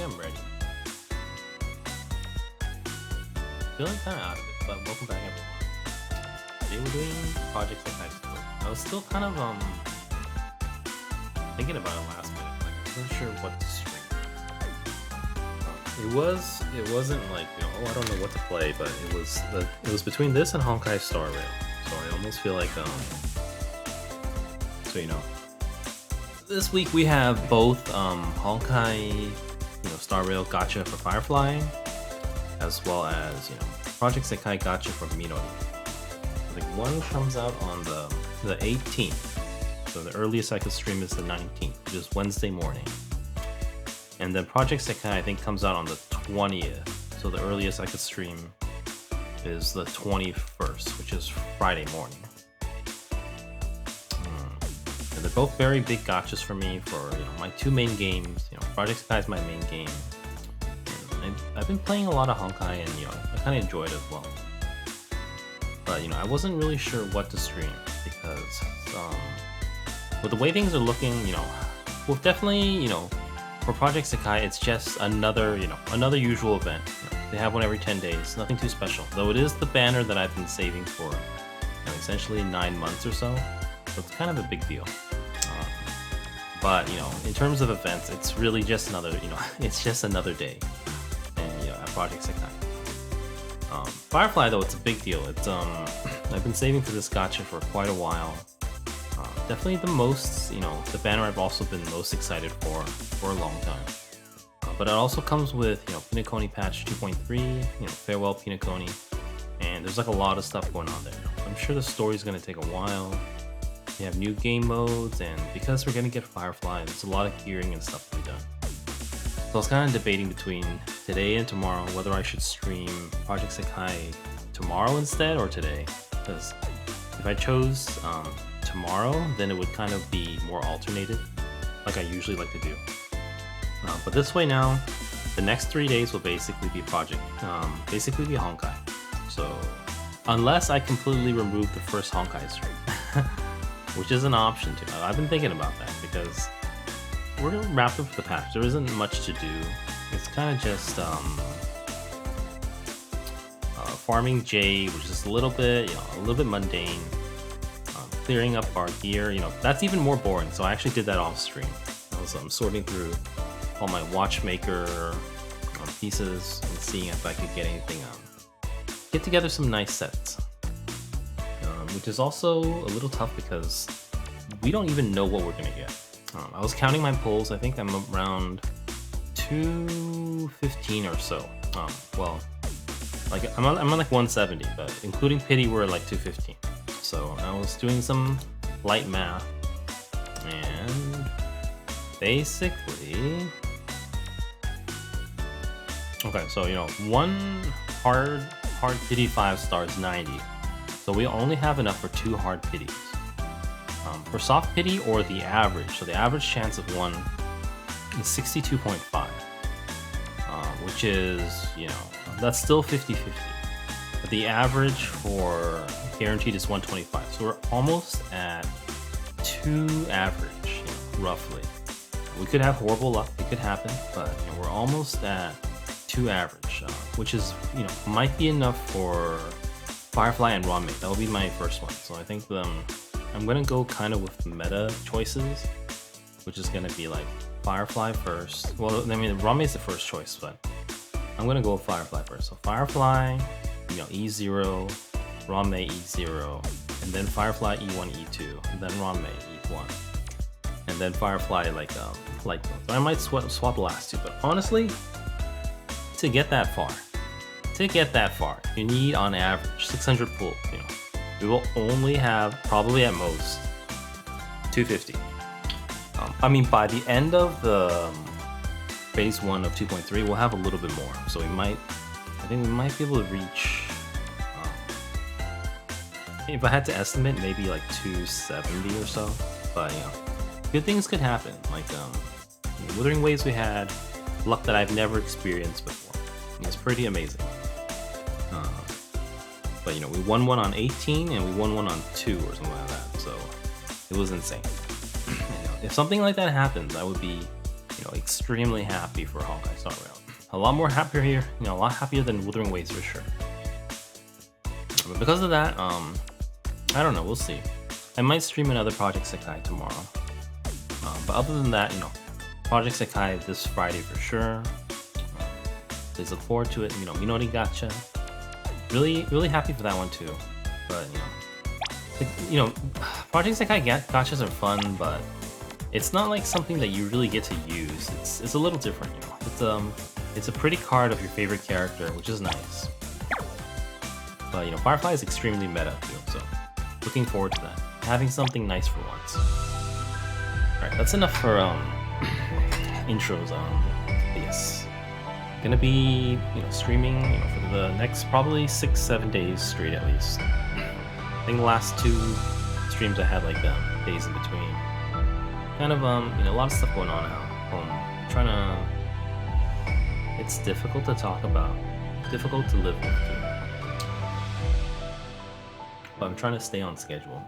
I'm ready. Feeling kind of out of it, but welcome back everyone. Today we're doing projects like high school. I was still kind of thinking about it last minute. Like I wasn't sure what to stream. It wasn't like, you know, oh, I don't know what to play, but it was between this and Honkai Star Rail. So I almost feel like so you know, this week we have both Honkai, Star Rail Gacha for Firefly, as well as Project Sekai Gacha for Minori. I think one comes out on the 18th, so the earliest I could stream is the 19th, which is Wednesday morning. And then Project Sekai I think comes out on the 20th, so the earliest I could stream is the 21st, which is Friday morning. And they're both very big gachas for me for my two main games. Project Sekai is my main game. And I've been playing a lot of Honkai, and I kind of enjoy it as well. But I wasn't really sure what to stream because with the way things are looking, well, definitely for Project Sekai, it's just another usual event. They have one every 10 days, nothing too special. Though it is the banner that I've been saving for essentially 9 months or so. So it's kind of a big deal. But in terms of events, it's really just another it's just another day. And at Project Sekai. Firefly though, it's a big deal. It's I've been saving for this gacha for quite a while. Definitely the most, the banner I've also been most excited for a long time. But it also comes with Pinaconi patch 2.3, farewell Pinaconi, and there's like a lot of stuff going on there. I'm sure the story's gonna take a while. You have new game modes, and because we're gonna get Firefly, there's a lot of gearing and stuff to be done. So I was kind of debating between today and tomorrow whether I should stream Project Sekai tomorrow instead or today. Because if I chose tomorrow, then it would kind of be more alternated, like I usually like to do. But this way now, the next 3 days will basically be basically be Honkai. So unless I completely remove the first Honkai stream. Which is an option too. I've been thinking about that because we're gonna wrap up the patch. There isn't much to do. It's kind of just farming Jade, which is a little bit mundane. Clearing up our gear, that's even more boring. So I actually did that off stream. I was sorting through all my watchmaker pieces and seeing if I could get anything get together some nice sets. Which is also a little tough because we don't even know what we're gonna get. I was counting my pulls. I think I'm around 215 or so. Well, like I'm on like 170, but including pity, we're like 215. So I was doing some light math, and basically, okay. So one hard pity 5 stars 90. So we only have enough for 2 hard pities. For soft pity or the average, so the average chance of 1 is 62.5, which is, that's still 50-50. But the average for guaranteed is 125. So we're almost at 2 average, roughly. We could have horrible luck, it could happen, but we're almost at 2 average, which is, might be enough for Firefly and Rame. That will be my first one. So I think I'm gonna go kind of with meta choices, which is gonna be like Firefly first. Well, I mean Rame is the first choice, but I'm gonna go with Firefly first. So Firefly, E0, Rame E0, and then Firefly E1, E2, and then Rame E1, and then Firefly like light mode. So I might swap the last two, but honestly, to get that far, you need on average 600 pull. We will only have probably at most 250. I mean, by the end of the phase 1 of 2.3, we'll have a little bit more. So I think we might be able to reach. If I had to estimate, maybe like 270 or so. But good things could happen. Like Withering Waves, we had luck that I've never experienced before. It's pretty amazing. But we won one on 18 and we won one on 2 or something like that. So it was insane. If something like that happens, I would be extremely happy for Hawkeye Star Rail. A lot more happier here, a lot happier than Wuthering Waves for sure. But because of that, I don't know, we'll see. I might stream another Project Sekai tomorrow. But other than that, Project Sekai this Friday for sure. Please look forward to it. Minori Gacha. Really happy for that one too. But Project Sekai gachas are fun, but it's not like something that you really get to use. It's a little different, It's a pretty card of your favorite character, which is nice. But Firefly is extremely meta too, so looking forward to that. Having something nice for once. Alright, that's enough for intros. Yes. Gonna be streaming for the next probably 6-7 days straight at least. I think the last 2 streams I had like days in between. Kind of a lot of stuff going on at home. Trying to. It's difficult to talk about. Difficult to live with too. But I'm trying to stay on schedule.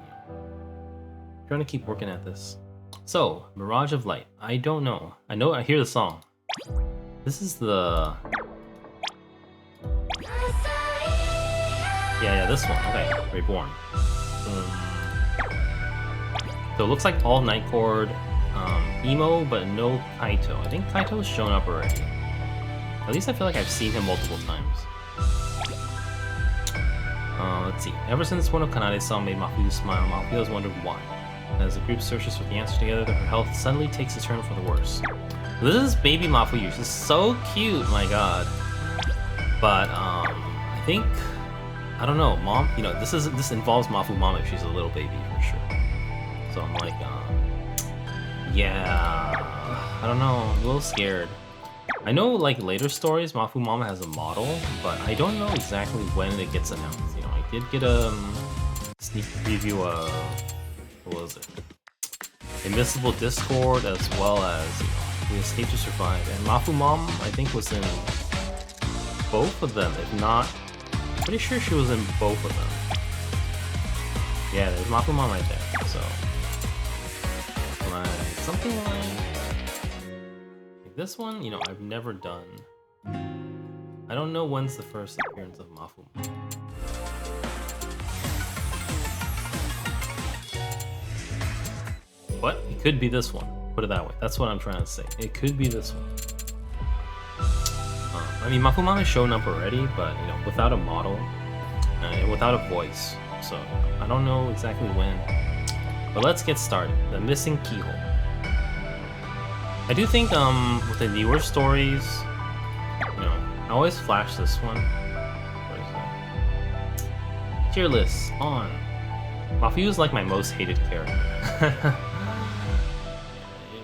Trying to keep working at this. So, Mirage of Light. I don't know. I hear the song. This is the... Yeah, this one. Okay, Reborn. So it looks like all Night Chord, emo, but no Kaito. I think Kaito's shown up already. At least I feel like I've seen him multiple times. Let's see. Ever since one of Kanade's song made Mafuyu smile, Mafuyu has wondered why. As the group searches for the answer together, her health suddenly takes a turn for the worse. This is baby Mafuyu. She's so cute, my god. But I think, I don't know, mom. This involves Mafumom if she's a little baby for sure. So I'm like, yeah, I don't know. I'm a little scared. I know like later stories, Mafumom has a model, but I don't know exactly when it gets announced. I did get a sneak preview of, what was it? Invisible Discord, as well as We Escape to Survive, and Mafumom I think was in both of them, if not, pretty sure she was in both of them. Yeah, there's Mafumom right there, so like something like this one, I've never done. I don't know when's the first appearance of Mafumom. But it could be this one. Put it that way. That's what I'm trying to say. It could be this one. I mean, Mafumom has shown up already, but without a model and without a voice. So I don't know exactly when. But let's get started. The Missing Keyhole. I do think with the newer stories, I always flash this one. What is that? Tier list on. Mafuyu is like my most hated character.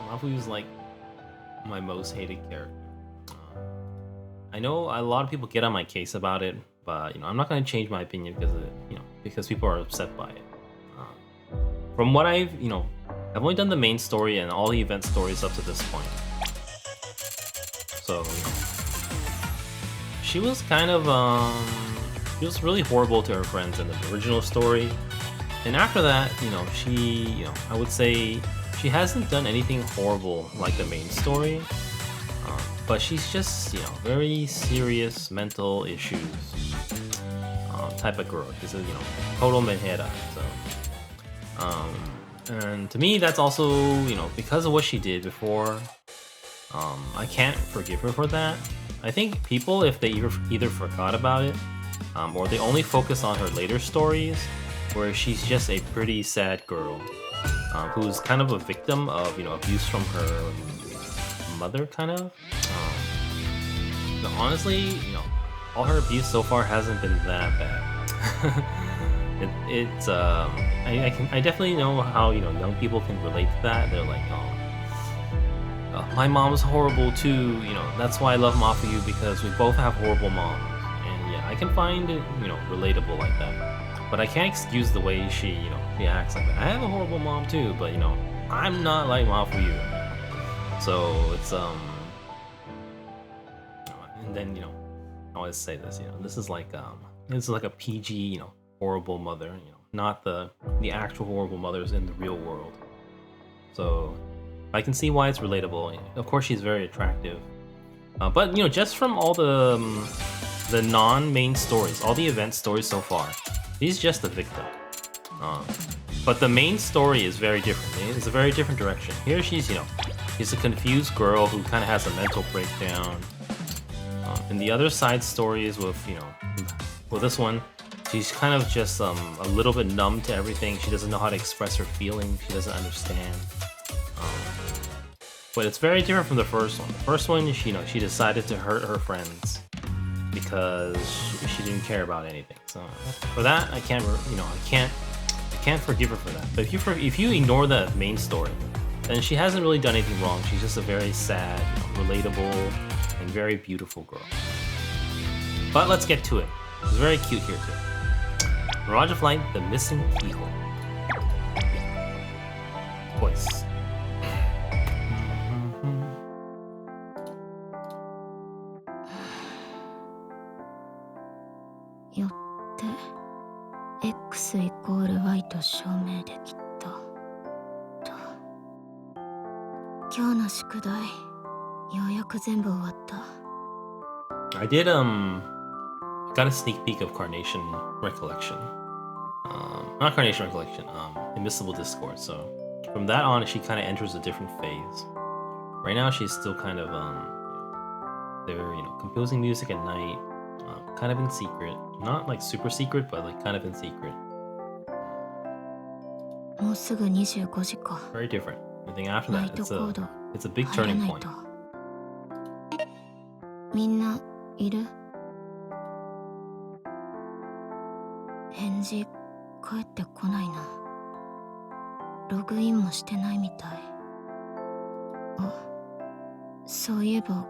Mafuyu's like my most hated character. I know a lot of people get on my case about it, but I'm not going to change my opinion because of it, because people are upset by it. From what I've only done the main story and all the event stories up to this point. So she was kind of she was really horrible to her friends in the original story. And after that, she, I would say she hasn't done anything horrible like the main story, but she's just, very serious mental issues type of girl. She's a, total menhera. So, and to me, that's also, because of what she did before, I can't forgive her for that. I think people, if they either forgot about it, or they only focus on her later stories, where she's just a pretty sad girl who's kind of a victim of abuse from her mother, kind of. But honestly, all her abuse so far hasn't been that bad. I definitely know how young people can relate to that. They're like, my mom's horrible too. That's why I love Mafuyu, because we both have horrible moms. And yeah, I can find it relatable like that. But I can't excuse the way she, she acts like that. I have a horrible mom too, but I'm not like Mafuyu. So it's and then I always say this, this is like a PG, horrible mother, not the actual horrible mothers in the real world. So I can see why it's relatable. Of course, she's very attractive. But, just from all the non-main stories, all the event stories so far, she's just a victim. But the main story is very different. It's a very different direction. Here she's, she's a confused girl who kind of has a mental breakdown. And the other side stories with, with this one, she's kind of just a little bit numb to everything. She doesn't know how to express her feelings. She doesn't understand. But it's very different from the first one. The first one, she decided to hurt her friends because she didn't care about anything. So for that, I can't forgive her for that. But if you ignore the main story, then she hasn't really done anything wrong. She's just a very sad, relatable, and very beautiful girl. But let's get to it. It's very cute here too. Mirage of Light, the missing keyhole. Voice. X = Y と証明できたと。今日の宿題、ようやく全部終わった。I did got a sneak peek of Carnation Recollection. Not Carnation Recollection, Invisible Discord. So from that on, she kind of enters a different phase. Right now, she's still kind of they're composing music at night, kind of in secret. Not like super secret, but like kind of in secret. もうすぐ25時か。Very different. I think after that, it's a big turning point. みんないる？返事返ってこないな。ログインもしてないみたい。あ、そういえば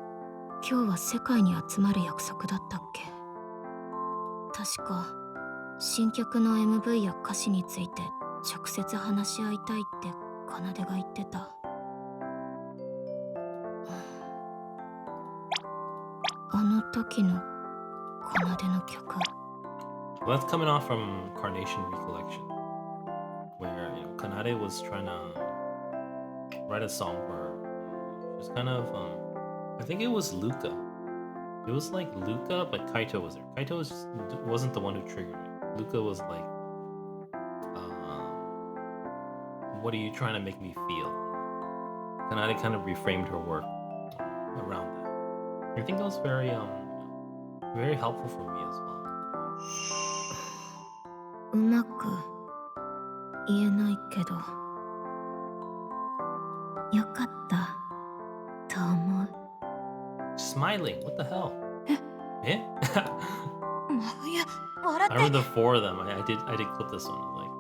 今日は世界に集まる約束だったっけ？確か新曲の MV や歌詞について直接話し合いたいって奏が言ってた。あの時の奏の曲。Well, that's coming off from Carnation Recollection, where Kanade was trying to write a song for her. It was kind of I think it was Luca. It was like Luca, but Kaito was there. Kaito wasn't the one who triggered it. Luca was like, what are you trying to make me feel? Kanade kind of reframed her work around that. I think that was very very helpful for me as well. うまく言えないけど、よかったと思う。Smiling, what the hell? Eh? I remember the four of them. I did clip this one. Like,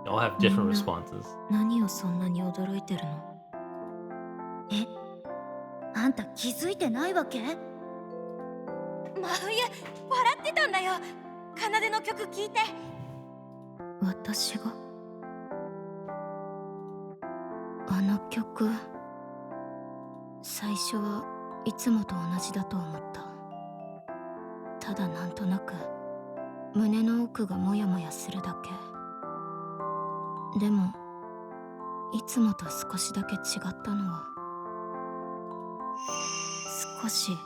they all have different responses. 何をそんなに驚いてるの？え、あんた気づいてないわけ？真冬、笑ってたんだよ。奏の曲聞いて。私が？あの曲、最初はいつもと同じだと思った。ただなんとなく胸の奥がモヤモヤするだけ。でもいつもと少しだけ違ったのは、少し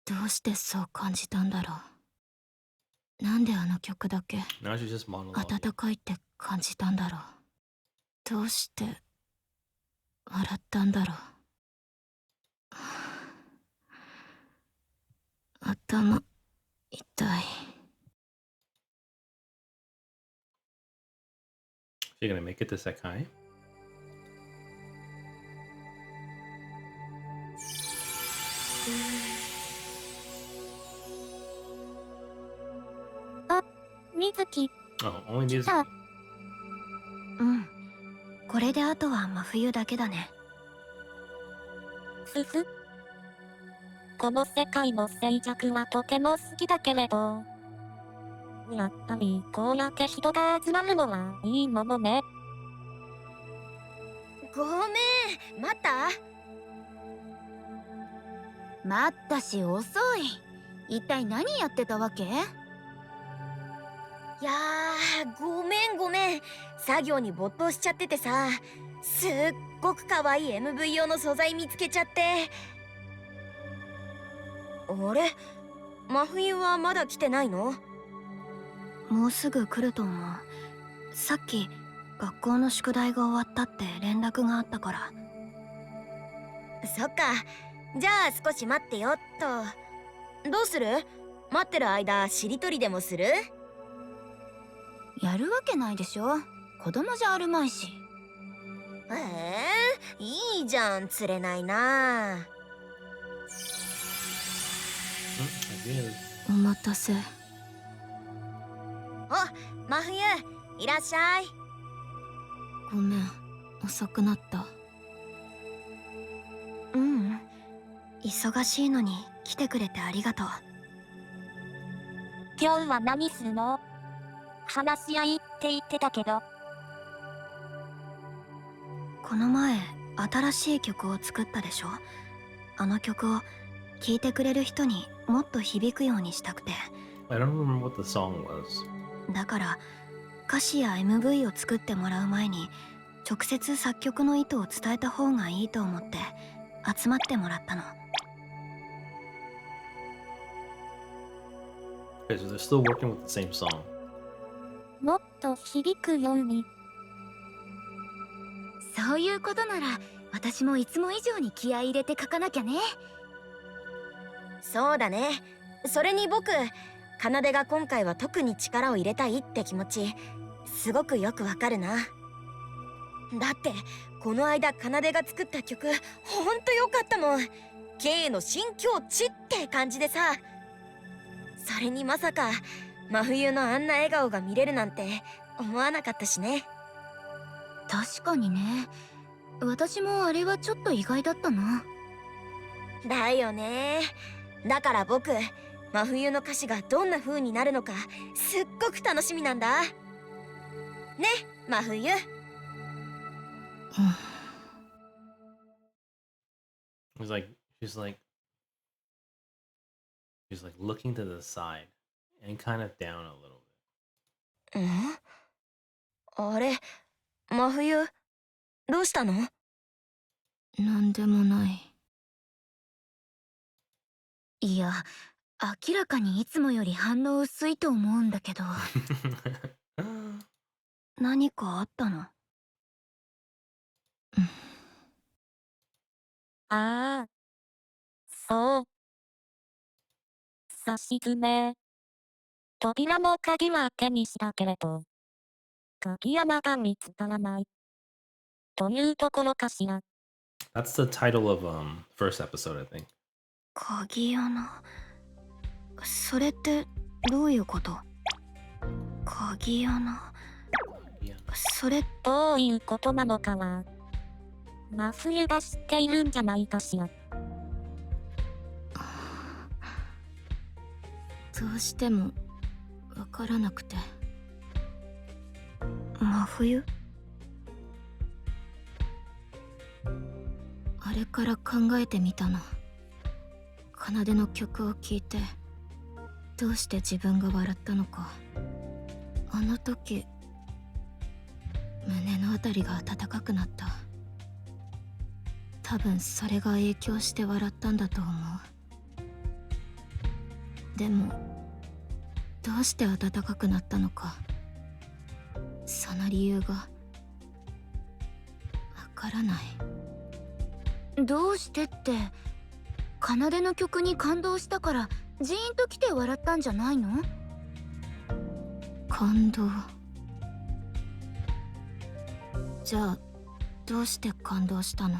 どうしてそう感じたんだろう。なんであの曲だけ温かいって感じたんだろう。どうして笑ったんだろう。頭痛い。You're gonna make it to Sekai? Mizuki. Oh, only Mizuki. うん。これであとは真冬だけだね。この世界の静寂はとても好きだけれど、やっぱりこうやって人が集まるのはいいものね。ごめん、待った？待ったし遅い。一体何やってたわけ？いやー、ごめん。作業に没頭しちゃっててさ、すっごく可愛い MV 用の素材見つけちゃって。あれ、真冬はまだ来てないの？もうすぐ来ると思う。さっき学校の宿題が終わったって連絡があったから。そっか、じゃあ少し待ってよっと。どうする？待ってる間しりとりでもする？やるわけないでしょ。子供じゃあるまいし。いいじゃん、釣れないな。お待たせ。お、真冬、いらっしゃい。ごめん、遅くなった。ううん、忙しいのに来てくれてありがとう。今日は何するの？話し合いって言ってたけど。この前新しい曲を作ったでしょ。あの曲を聴いてくれる人にもっと響くようにしたくて。 I don't remember what the song was. だから歌詞や MV を作ってもらう前に直接作曲の意図を伝えた方がいいと思って集まってもらったの。 Okay, so they're still working with the same song. もっと響くように。そういうことなら私もいつも以上に気合い入れて書かなきゃね。そうだね。それに僕、奏が今回は特に力を入れたいって気持ちすごくよくわかるな。だってこの間奏が作った曲ほんとよかったもん。K の新境地って感じでさ。それにまさか真冬のあんな笑顔が見れるなんて思わなかったしね。確かにね。私もあれはちょっと意外だったな。だよね。だから僕、真冬の歌詞がどんな風になるのかすっごく楽しみなんだ。ね、真冬。She's like, she's like, she's like looking to the side and kind of down a little bit. あれ、真冬、どうしたの？なんでもない。いや、明らかにいつもより反応薄いと思うんだけど。何かあったの？ああ、そう。さしずめ。扉も鍵は手にしたけれど、鍵穴が見つからない。というところかしら。That's the title of first episode, I think. 鍵穴。それってどういうこと？鍵穴。それ。どういうことなのかは、真冬が知っているんじゃないかしら。どうしてもわからなくて。真冬？あれから考えてみたの。奏の曲を聴いてどうして自分が笑ったのか。あの時胸のあたりが温かくなった。多分それが影響して笑ったんだと思う。でもどうして温かくなったのか、その理由がわからない。どうしてって、奏の曲に感動したからジーンと来て笑ったんじゃないの？感動。じゃあどうして感動したの？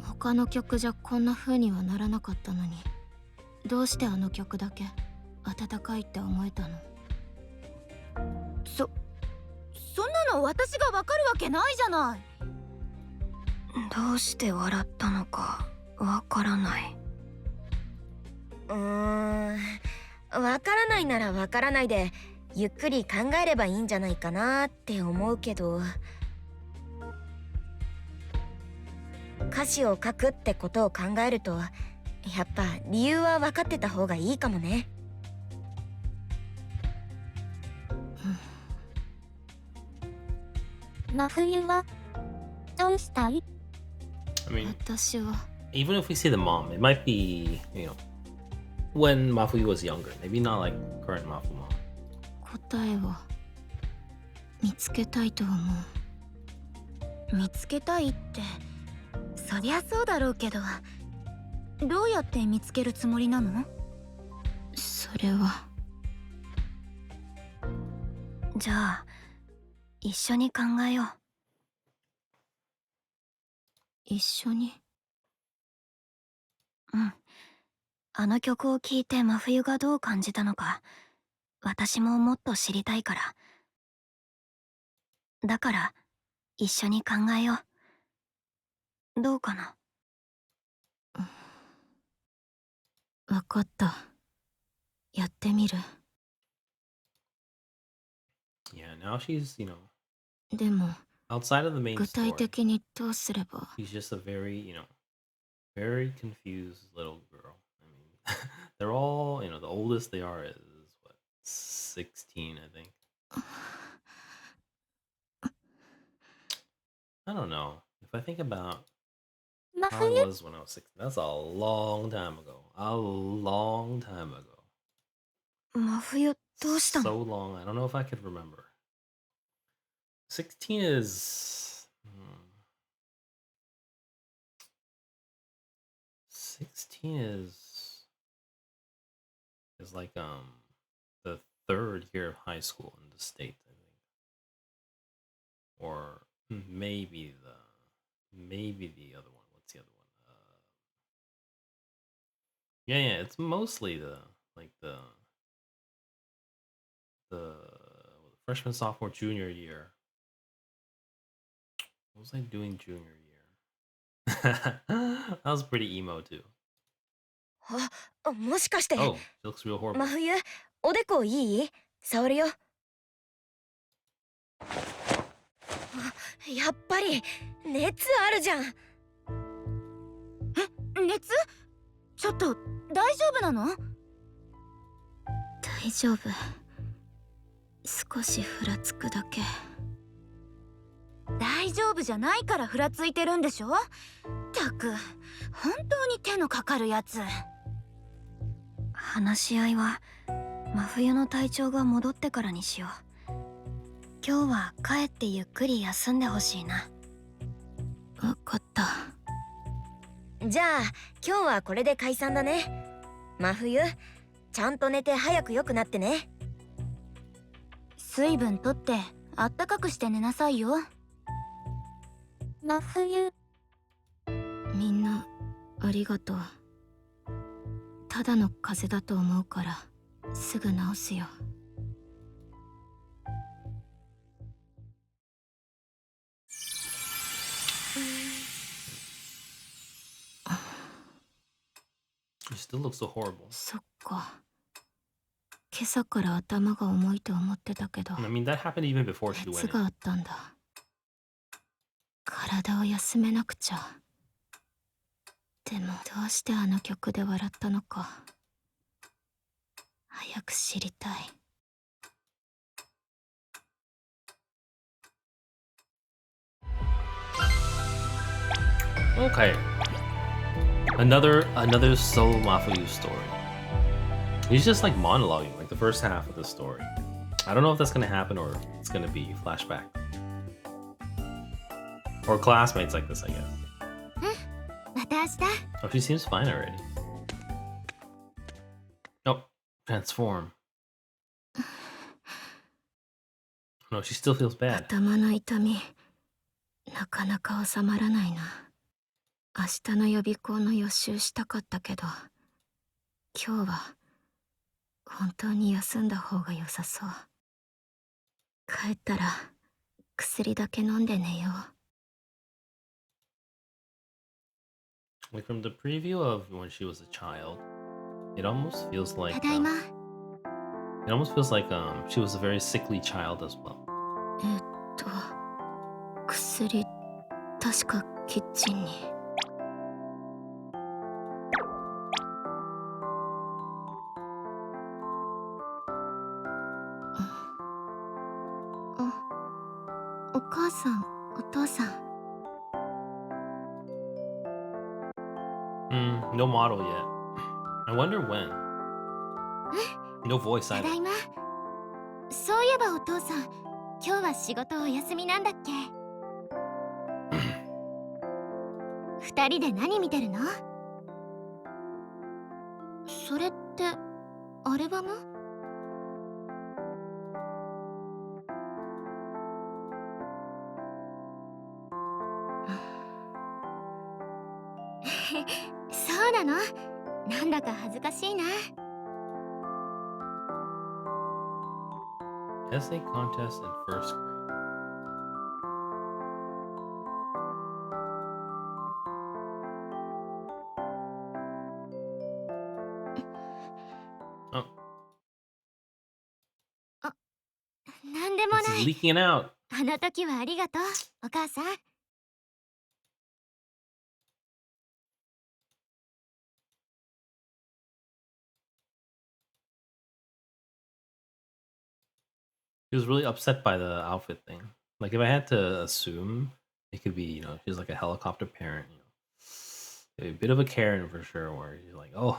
他の曲じゃこんな風にはならなかったのに、どうしてあの曲だけ温かいって思えたの？そんなの私がわかるわけないじゃない。どうして笑ったのかわからない。わからないならわからないでゆっくり考えればいいんじゃないかなって思うけど、歌詞を書くってことを考えるとやっぱ理由は分かってた方がいいかもね。真冬はどうしたい？ I mean, 私は even if we see the mom, it might be, when Mafuyu was younger. Maybe not like current Mafumom. 答えを見つけたいと思う。見つけたいって、そりゃそうだろうけど、どうやって見つけるつもりなの？それはじゃあ一緒に考えよう。一緒に。うん。あの曲を聴いて真冬がどう感じたのか、私ももっと知りたいから。だから一緒に考えよう。どうかな？わかった。やってみる。Yeah, now she's, でも outside of the main 具体 story. 的にどうすれば。 She's just a very, very confused little girl. I mean, they're all, the oldest they are is what, 16, I think. I don't know. If I think about 真 how I 冬 was when I was 16, that's a long time ago. A long time ago. 真冬どうしたの？ So long. I don't know if I could remember. 16 is. 16 is like the third year of high school in the state, I think. Or maybe the other one. What's the other one? Yeah, it's mostly the freshman, sophomore, junior year. What was I doing junior year? That was pretty emo too. もしかして Oh, she looks real horrible. 真冬おでこいい？触るよ。やっぱり熱あるじゃん。熱？ちょっと大丈夫なの？大丈夫。少しふらつくだけ。大丈夫じゃないからふらついてるんでしょ？ったく、本当に手のかかるやつ。話し合いは真冬の体調が戻ってからにしよう。今日は帰ってゆっくり休んでほしいな。わかった。じゃあ今日はこれで解散だね。真冬ちゃんと寝て早く良くなってね。水分とってあったかくして寝なさいよ。真冬みんなありがとう。ただの風邪だと思うからすぐ治すよ。She still looks so horrible. そっか。今朝から頭が重いと思ってたけど、 I mean, that happened even before she 熱 went が in. あったんだ。体を休めなくちゃ。でもどうしてあの曲で笑ったのか早く知りたい。Okay. Another solo Mafuyu story. He's just like monologuing, like the first half of the story. I don't know if that's gonna happen or it's gonna be flashback. Or classmates like this, I guess. また明日。 Oh, she seems fine already. Oh, transform. No, she still feels bad. 頭の痛みなかなか収まらないな。明日の予備校の予習したかったけど、今日は本当に休んだ方が良さそう。帰ったら薬だけ飲んで寝よう。 Like from the preview of when she was a child, it almost feels like ただいま。 she was a very sickly child as well. 薬確かキッチンに。お母さん、お父さん。No model yet. I wonder when. No voice た either. だいま。そういえばお父さん、今日は仕事お休みなんだっけ？二人で何見てるの？それってアルバム？そうなの？なんだか恥ずかしいな。Essay contest in first grade. Oh, なんでも this な is い。 leaking out. あの時はありがとう、お母さん。He was really upset by the outfit thing. Like, if I had to assume, it could be, she's like a helicopter parent, a bit of a Karen for sure, where you're like, oh,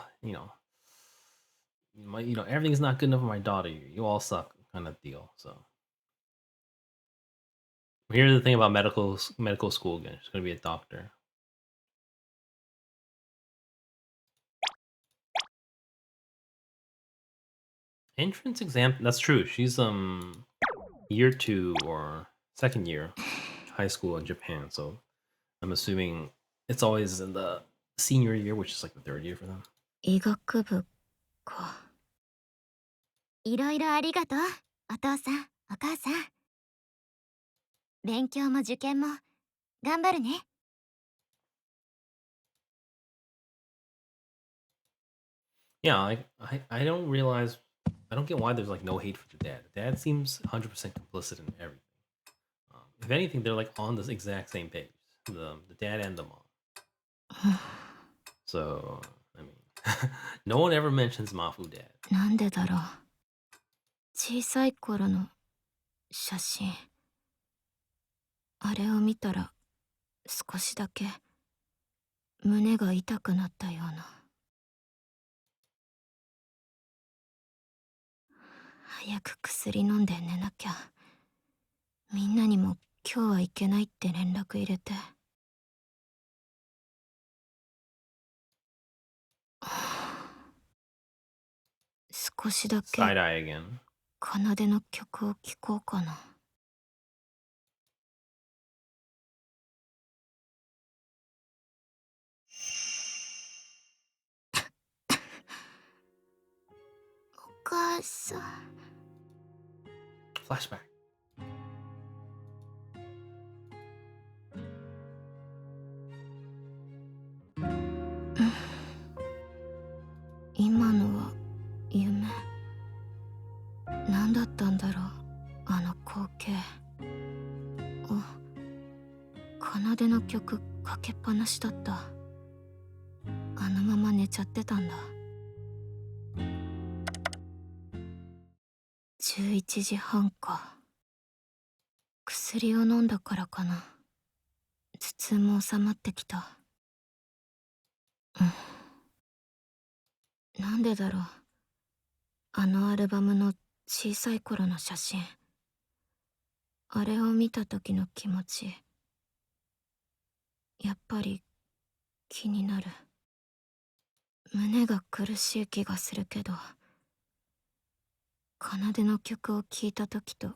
everything's not good enough for my daughter. You all suck, kind of deal. So here's the thing about medical school again. She's gonna be a doctor. Entrance exam. That's true. She's year 2 or second year high school in Japan. So I'm assuming it's always in the senior year, which is like the third year for them. 医学部か。いろいろありがとう、お父さん、お母さん。勉強も受験も頑張るね。Yeah, I don't realize, I don't get why there's like no hate for the dad. The dad seems 100% complicit in everything. If anything, they're like on the exact same page. The dad and the mom. So I mean, no one ever mentions Mafu dad. なんでだろう。小さい頃の写真。あれを見たら少しだけ胸が痛くなったような。早く薬飲んで寝なきゃ。みんなにも今日は行けないって連絡入れて。少しだけ Side eye again. 奏での曲を聴こうかな。お母さん。Flashback. 今のは夢。何だったんだろう、あの光景。奏での曲かけっぱなしだった。あのまま寝ちゃってたんだ。11時半か。薬を飲んだからかな。頭痛も収まってきた。なんでだろう。あのアルバムの小さい頃の写真。あれを見た時の気持ち。やっぱり気になる。胸が苦しい気がするけど、奏での曲を聴いた時と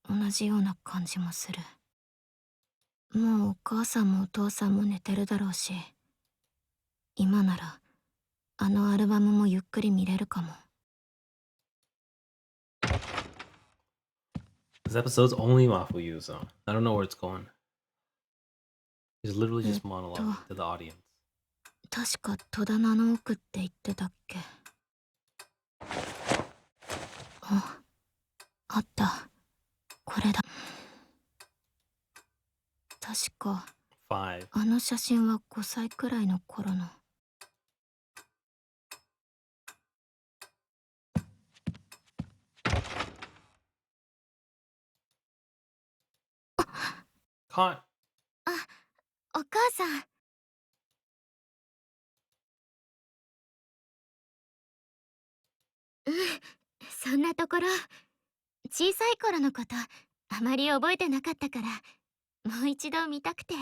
同じような感じもする。もうお母さんもお父さんも寝てるだろうし、今ならあのアルバムもゆっくり見れるかも。This episode's only Mafuyu, so I don't know where it's going. He's literally just monologuing to the audience. 確か戸棚の奥って言ってたっけ。あった。これだ。確か5. あの写真は5歳くらいの頃の。Caught. お母さん。そんなところ。小さい頃のことあまり覚えてなかったから、もう一度見たくて。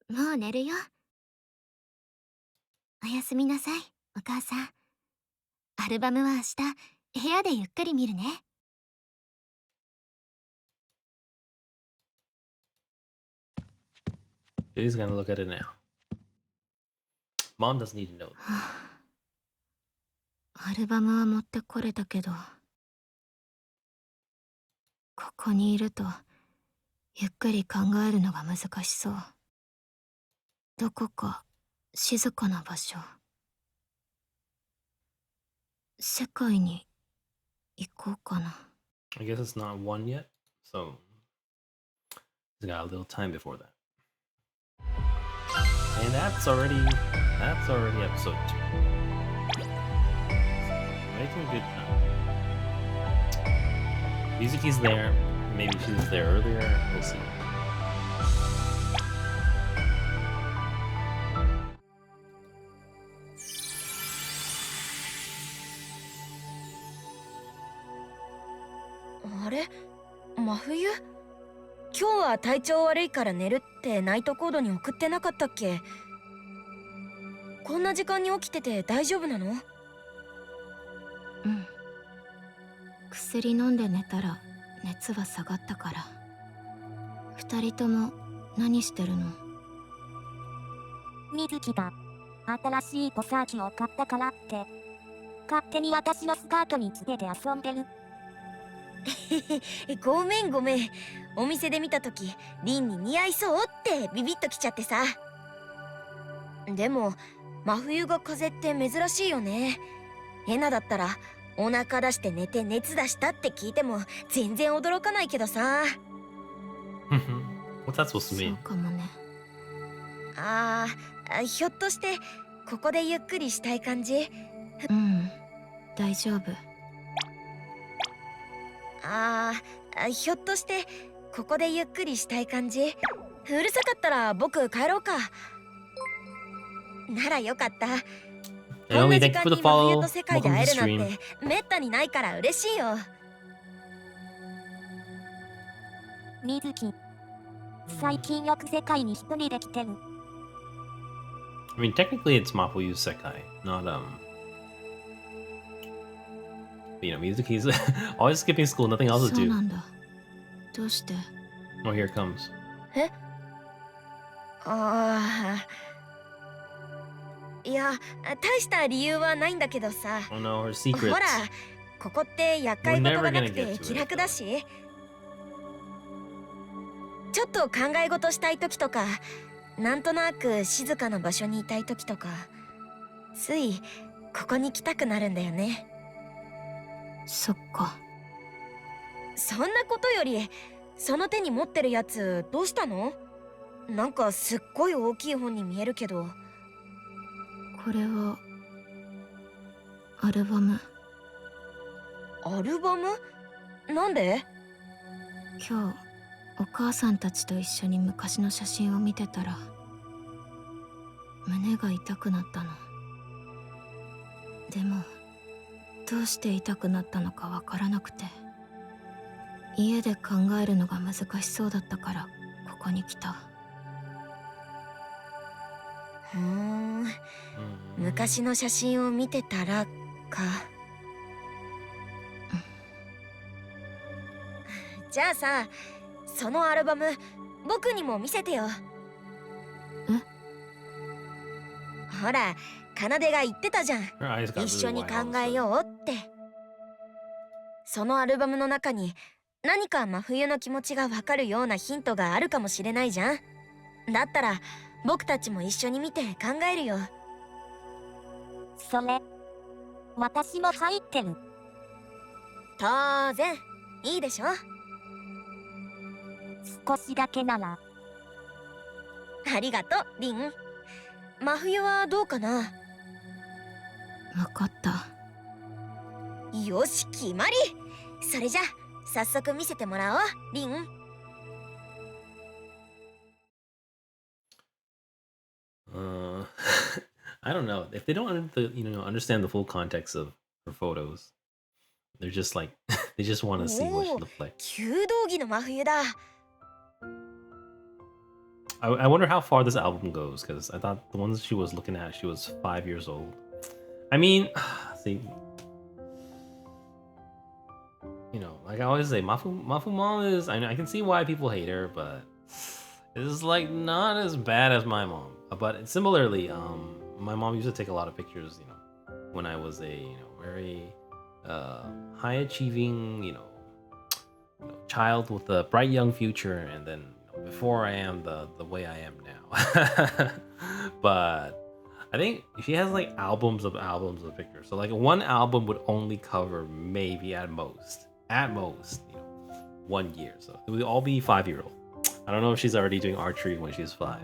もう寝るよ。おやすみなさい、お母さん。アルバムは明日部屋でゆっくり見るね。She's gonna look at it now. Mom doesn't need to know. アルバムは持ってこれたけど、ここにいるとゆっくり考えるのが難しそう。どこか静かな場所。世界に行こうかな。I guess it's not 1 yet, so he's got a little time before that. And that's already episode 2. Making good time. Mizuki's there. Maybe she was there earlier. We'll see. Are? Mafuyu? 今日は体調悪いから寝るってナイトコードに送ってなかったっけ？こんな時間に起きてて大丈夫なの？うん。薬飲んで寝たら熱は下がったから。二人とも何してるの？水木が新しいポサーチを買ったからって勝手に私のスカートにつけて遊んでる。ごめんごめん。お店で見た時リンに似合いそうってビビッときちゃってさ。でも真冬が風邪って珍しいよね。エナだったらお腹出して寝て熱出したって聞いても全然驚かないけどさ。What's that supposed to そ mean? うかもね。ひょっとしてここでゆっくりしたい感じ？うん、大丈夫。ひょっとしてここでゆっくりしたい感じ？うるさかったら僕帰ろうか。ならよかった。こんな Emily, 時 thank you 間 for the に真冬 follow. と世界で Welcome to 会え the るなん stream. てめったにないから嬉しいよ。水木、最近よく世界に一人で来てる。I mean, technically, it's Mafuyu's Sekai, not But, you know, Mizuki's always skipping school, nothing else to そう do. なんだ。どうして？ Oh, here it comes. いや、大した理由はないんだけどさ。Oh no, her ほ secrets. ら、ここって厄介事がなくて気楽だし。ちょっと考え事したい時とか、なんとなく静かな場所にいたい時とか、ついここに来たくなるんだよね。そっか。そんなことより、その手に持ってるやつどうしたの？なんかすっごい大きい本に見えるけど。これはアルバム。アルバム？なんで？今日お母さんたちと一緒に昔の写真を見てたら胸が痛くなったの。でもどうして痛くなったのかわからなくて、家で考えるのが難しそうだったからここに来た。昔の写真を見てたらか。じゃあさ、そのアルバム僕にも見せてよ。ほら、奏が言ってたじゃん。 Her eyes got 一緒 really に wide 考 all え of a sudden. ようって。そのアルバムの中に何か真冬の気持ちがわかるようなヒントがあるかもしれないじゃん。だったら僕たちも一緒に見て考えるよ。それ、私も入ってる。当然、いいでしょ。少しだけなら。ありがとう、リン。真冬はどうかな。わかった。よし、決まり。それじゃ早速見せてもらおう、リン。I don't know if they don't understand the full context of her photos. They're just like they just want to see what she looks like. 弓道着の真冬だ。I wonder how far this album goes because I thought the ones she was looking at, she was 5 years old. I mean, see, like I always say, Mafumom is. I can see why people hate her, but it's like not as bad as my mom. But similarly, my mom used to take a lot of pictures, when I was a very high achieving, child with a bright young future, and then before I am the way I am now. But I think she has like albums of pictures. So like one album would only cover maybe at most, 1 year. So it would all be 5-year-old. I don't know if she's already doing archery when she's 5.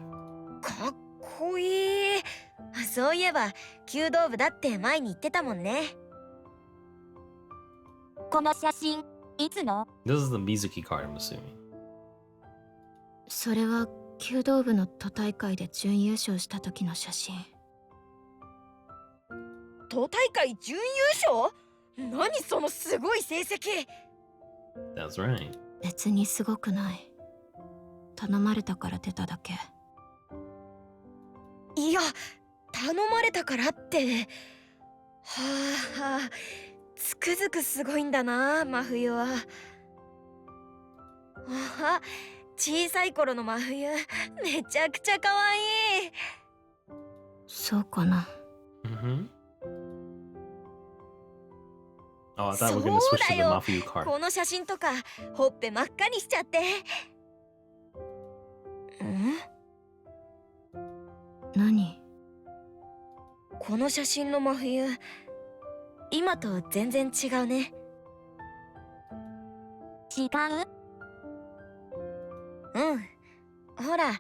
かっこいい。そういえば弓道部だって前に言ってたもんね。この写真、いつの？ This is the Mizuki card, I'm assuming. それは弓道部の都大会で準優勝した時の写真。都大会準優勝？何そのすごい成績。 That's right. 別にすごくない。頼まれたから出ただけ。いや、頼まれたからって。はあ、つくづくすごいんだな、真冬は。あ、小さい頃の真冬、めちゃくちゃ可愛い。そうかな。Oh, I thought we were gonna switch to the Mafuyu card. この写真とかほっぺ真っ赤にしちゃって。何？この写真の真冬、今と全然違うね。違う？うん。ほら、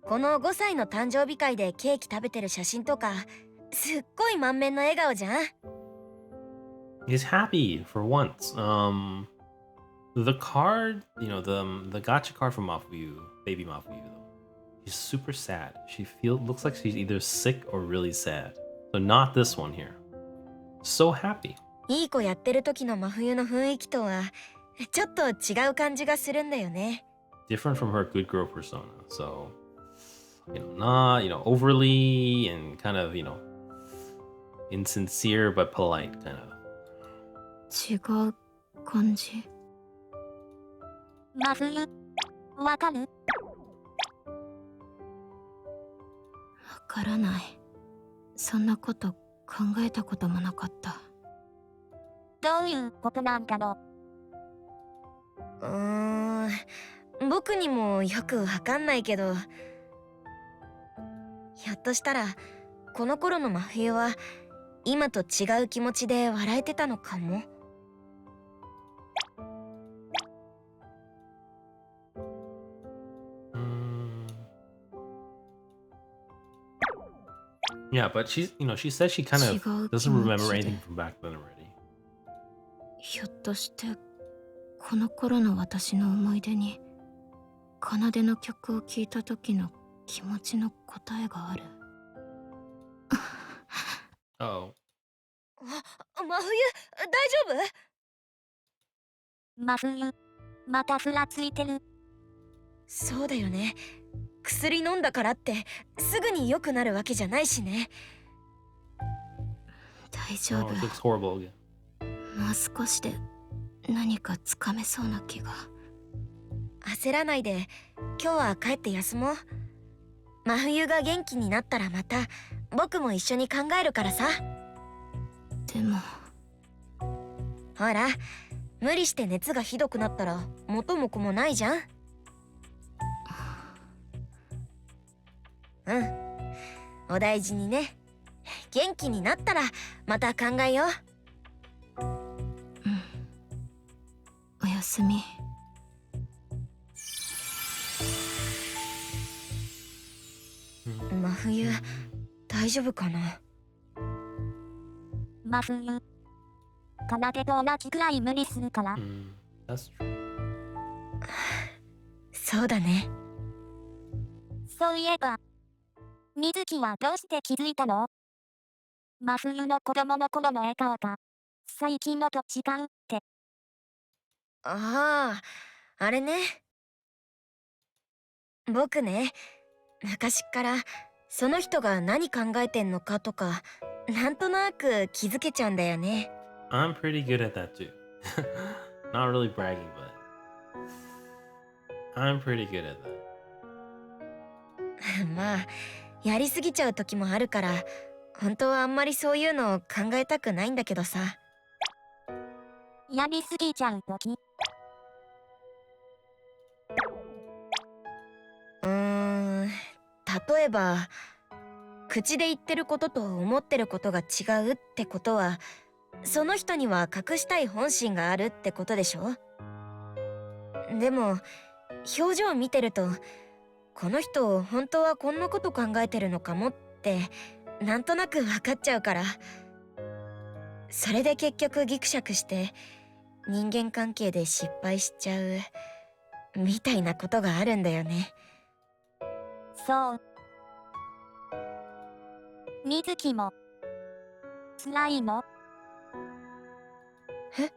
この5歳の誕生日会でケーキ食べてる写真とか、すっごい満面の笑顔じゃん。He's happy for once. The card, the gacha card from Mafuyu, baby Mafuyu, though, she's super sad. She looks like she's either sick or really sad. So not this one here. So happy. いい子やってる時の真冬の雰囲気とはちょっと違う感じがするんだよね。Different from her good girl persona. So, not, overly and kind of, insincere but polite kind of. 違う感じ。真冬、わかる？わからない。そんなこと考えたこともなかった。どういうことなんだろう。僕にもよくわかんないけど、ひょっとしたらこの頃の真冬は今と違う気持ちで笑えてたのかも。Yeah, but she says she kind of doesn't remember anything from back then already. ひょっとしてこの頃の私の思い出に奏の曲を聴いた時の気持ちの答えがある。Oh. 真冬、大丈夫？真冬、またふらついてる。そうだよね。薬飲んだからってすぐに良くなるわけじゃないしね。大丈夫。Oh, it looks horrible again. もう少しで何かつかめそうな気が。焦らないで、今日は帰って休もう。真冬が元気になったらまた僕も一緒に考えるからさ。でもほら、無理して熱がひどくなったら元も子もないじゃん。うん、お大事にね。元気になったらまた考えよう。おやすみ。真冬、大丈夫かな。真冬。奏と同じくらい無理するから。That's true. そうだね。そういえば、水木はどうして気づいたの？真冬の子供の頃の笑顔が、最近のと違うって。ああ、あれね。僕ね、昔っからその人が何考えてんのかとか、なんとなく気づけちゃうんだよね。I'm pretty good at that too. Not really bragging, but I'm pretty good at that. まあ、やりすぎちゃう時もあるから、本当はあんまりそういうの考えたくないんだけどさ。やりすぎちゃう時。例えば、口で言ってることと思ってることが違うってことは、その人には隠したい本心があるってことでしょ？でも、表情見てると、この人本当はこんなこと考えてるのかもってなんとなく分かっちゃうから、それで結局ギクシャクして人間関係で失敗しちゃうみたいなことがあるんだよね。そう。水木も辛いの？え？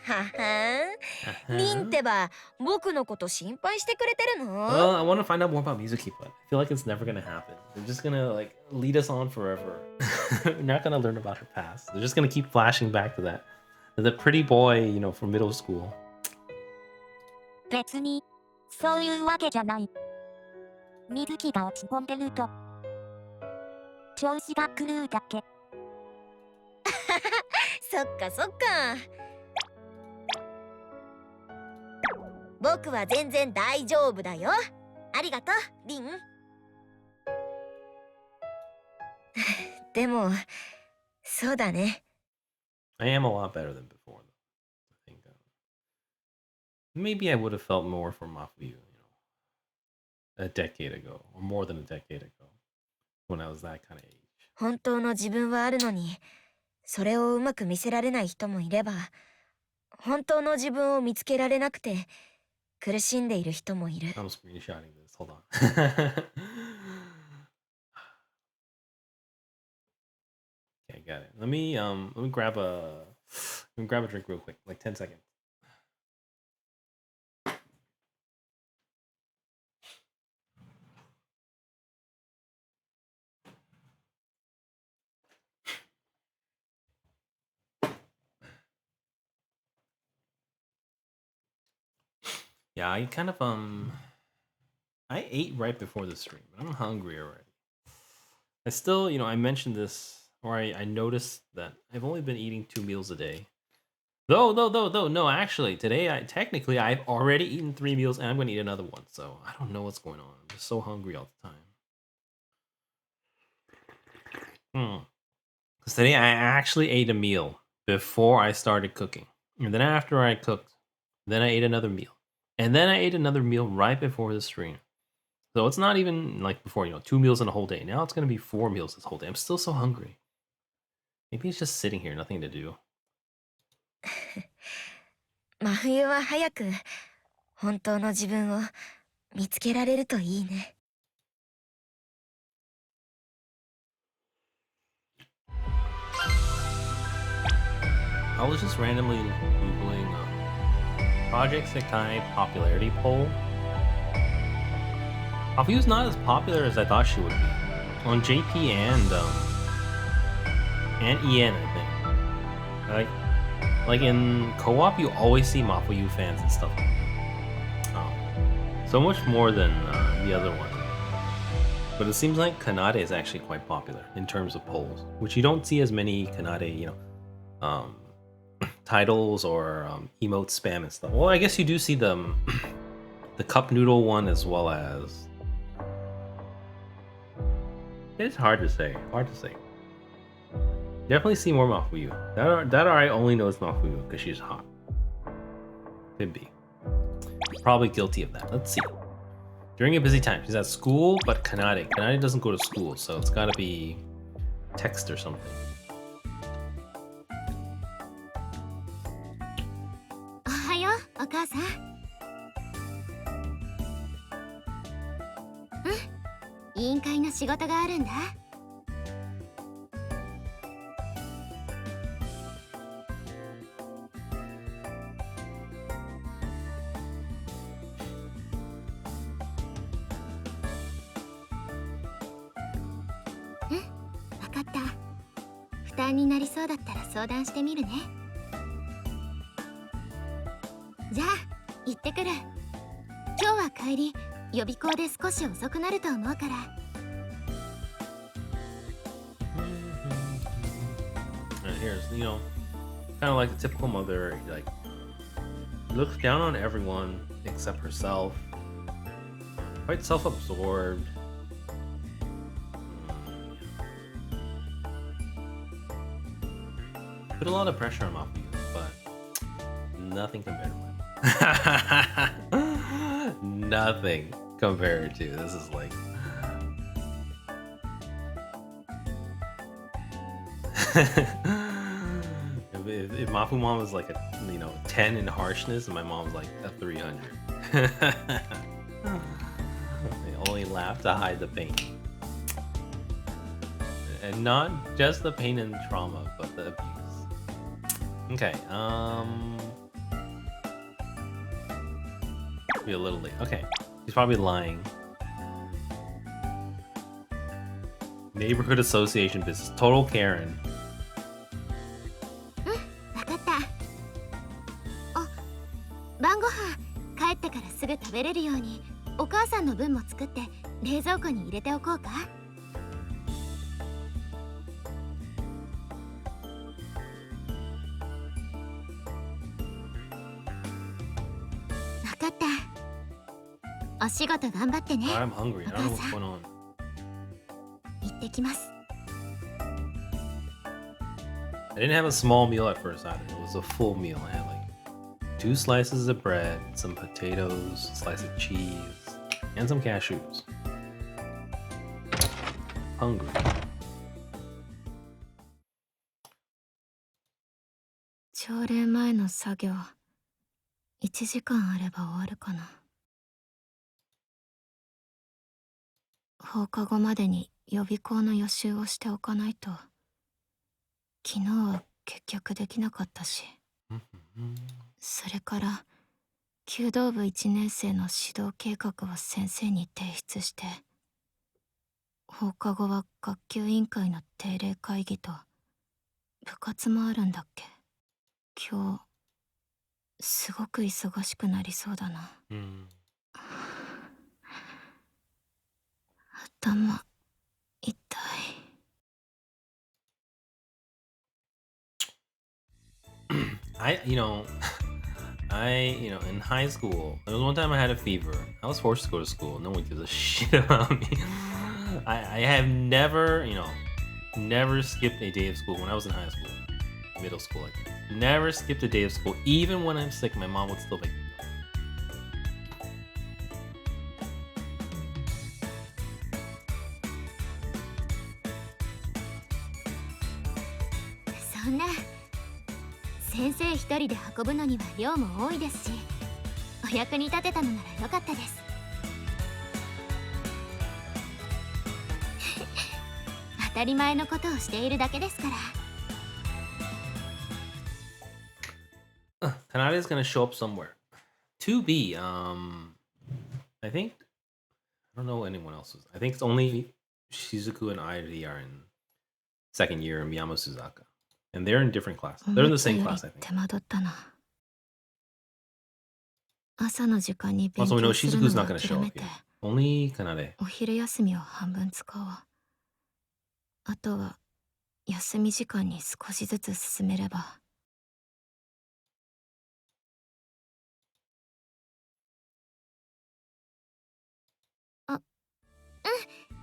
ははん、リンってば僕のこと心配してくれてるの？ Well, I want to find out more about Mizuki, but I feel like it's never gonna happen. They're just gonna like lead us on forever. We're not gonna learn about her past. They're just gonna keep flashing back to that, the pretty boy, you know, from middle school. 別に、そういうわけじゃない。水木が落ち込んでると、調子が狂うだけ。そっかそっか。僕は全然大丈夫だよ。ありがとう、リン。でも、そうだね。I am a lot better than before, though. I think maybe I would have felt more for Mafuyu, you know, a decade ago, or more than a decade ago, when I was that kind of age. 本当の自分はあるのに、それをうまく見せられない人もいれば、本当の自分を見つけられなくて苦しんでいる人もいる。I'm screenshotting this. Hold on. Okay, got it. Let me grab a drink real quick, like 10 seconds. Yeah, I kind of I ate right before the stream, but I'm hungry already. I still, you know, I mentioned this, or I noticed that I've only been eating 2 meals a day. Though, no, actually, today technically I've already eaten 3 meals and I'm gonna eat another one, so I don't know what's going on. I'm just so hungry all the time. Because today I actually ate a meal before I started cooking. And then after I cooked, then I ate another meal. And then I ate another meal right before the stream. So it's not even like before, you know, 2 meals in a whole day. Now it's going to be 4 meals this whole day. I'm still so hungry. Maybe it's just sitting here, nothing to do. 真冬は早く本当の自分を見つけられるといいね。I was just randomly Googling Project Sekai popularity poll. Mafuyu's not as popular as I thought she would be. On JP and EN, I think. Like in co-op, you always see Mafuyu fans and stuff. So much more than the other one. But it seems like Kanade is actually quite popular in terms of polls, which you don't see as many Kanade, you know, titles or emote spam and stuff. Well, I guess you do see the cup noodle one as well as. It's hard to say. Definitely see more Mafuyu. That or I only know it's Mafuyu because she's hot. Could be. Probably guilty of that. Let's see. During a busy time. She's at school, but Kanade. Kanade doesn't go to school, so it's gotta be text or something. おはよう、お母さん。委員会の仕事があるんだ。わかった。負担になりそうだったら相談してみるね。じゃあ行ってくる。今日は帰り予備校で少し遅くなると思うから。And here's, you know, kind of like the typical mother, like looks down on everyone except herself. Quite self-absorbed. Put a lot of pressure on Mafuyu, but nothing compared to mine. Nothing compared to this is like if Mafumom is like a 10 in harshness and my mom's like a 300. They only laugh to hide the pain. And not just the pain and trauma, but the abuse. Okay, be a little late. Okay, he's probably lying. Neighborhood association business. Total Karen. わかった。あ、晩ご飯帰ってからすぐ食べれるようにお母さんの分も作って冷蔵庫に入れておこうか。わかった。お仕事頑張ってね。 I'm hungry. I don't know what's going on. 行ってきます。 I didn't have a small meal at first either. It was a full meal. I had like 2 slices of bread, some potatoes, a slice of cheese, and some cashews. Hungry. 朝礼前の作業、1時間あれば終わるかな。放課後までに予備校の予習をしておかないと。昨日は結局できなかったし。それから弓道部1年生の指導計画を先生に提出して、放課後は学級委員会の定例会議と部活もあるんだっけ。今日すごく忙しくなりそうだな。頭痛い。In high school, there was one time I had a fever. I was forced to go to school. No one gives a shit about me. I have never, never skipped a day of school when I was in high school, middle school. Like, never skipped a day of school. Even when I'm sick, my mom would still make me go.そんな先生一人で運ぶのには量も多いですし、お役に立てたのなら良かったです。当たり前のことをしているだけですから。Kanade is gonna show up somewhere. 2B, I think, I don't know anyone else. I think it's only Shizuku and Airi are in second year, and Miyama Suzaka. And they're in different classes. They're in the same class, I think. 手間取ったな。朝の時間に勉 Also, we know 強する Shizuku's の not を gonna 諦 show め up て、 here. Only Kanade. お昼休みを半分使おう。あとは休み時間に少しずつ進めれば。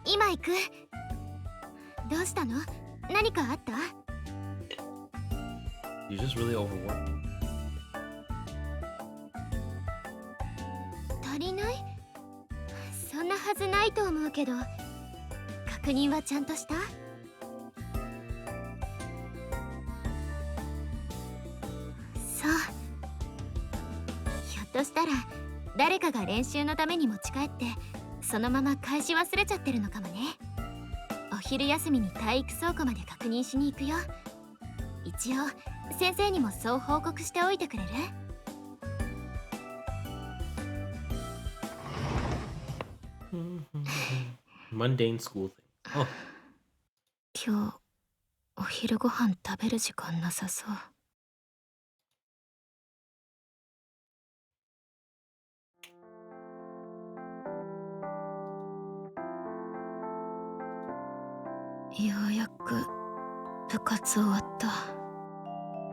今行く。どうしたの？何かあった？ You're just really overworked. 足りない？そはずないと思うけど、確認はちゃんとした？そう。ひょっとしたら誰かが練習のために持ち帰ってそのまま返し忘れちゃってるのかもね。お昼休みに体育倉庫まで確認しに行くよ。一応先生にもそう報告しておいてくれる？Mundane school thing. Oh, 今日お昼ご飯食べる時間なさそう。ようやく部活終わった。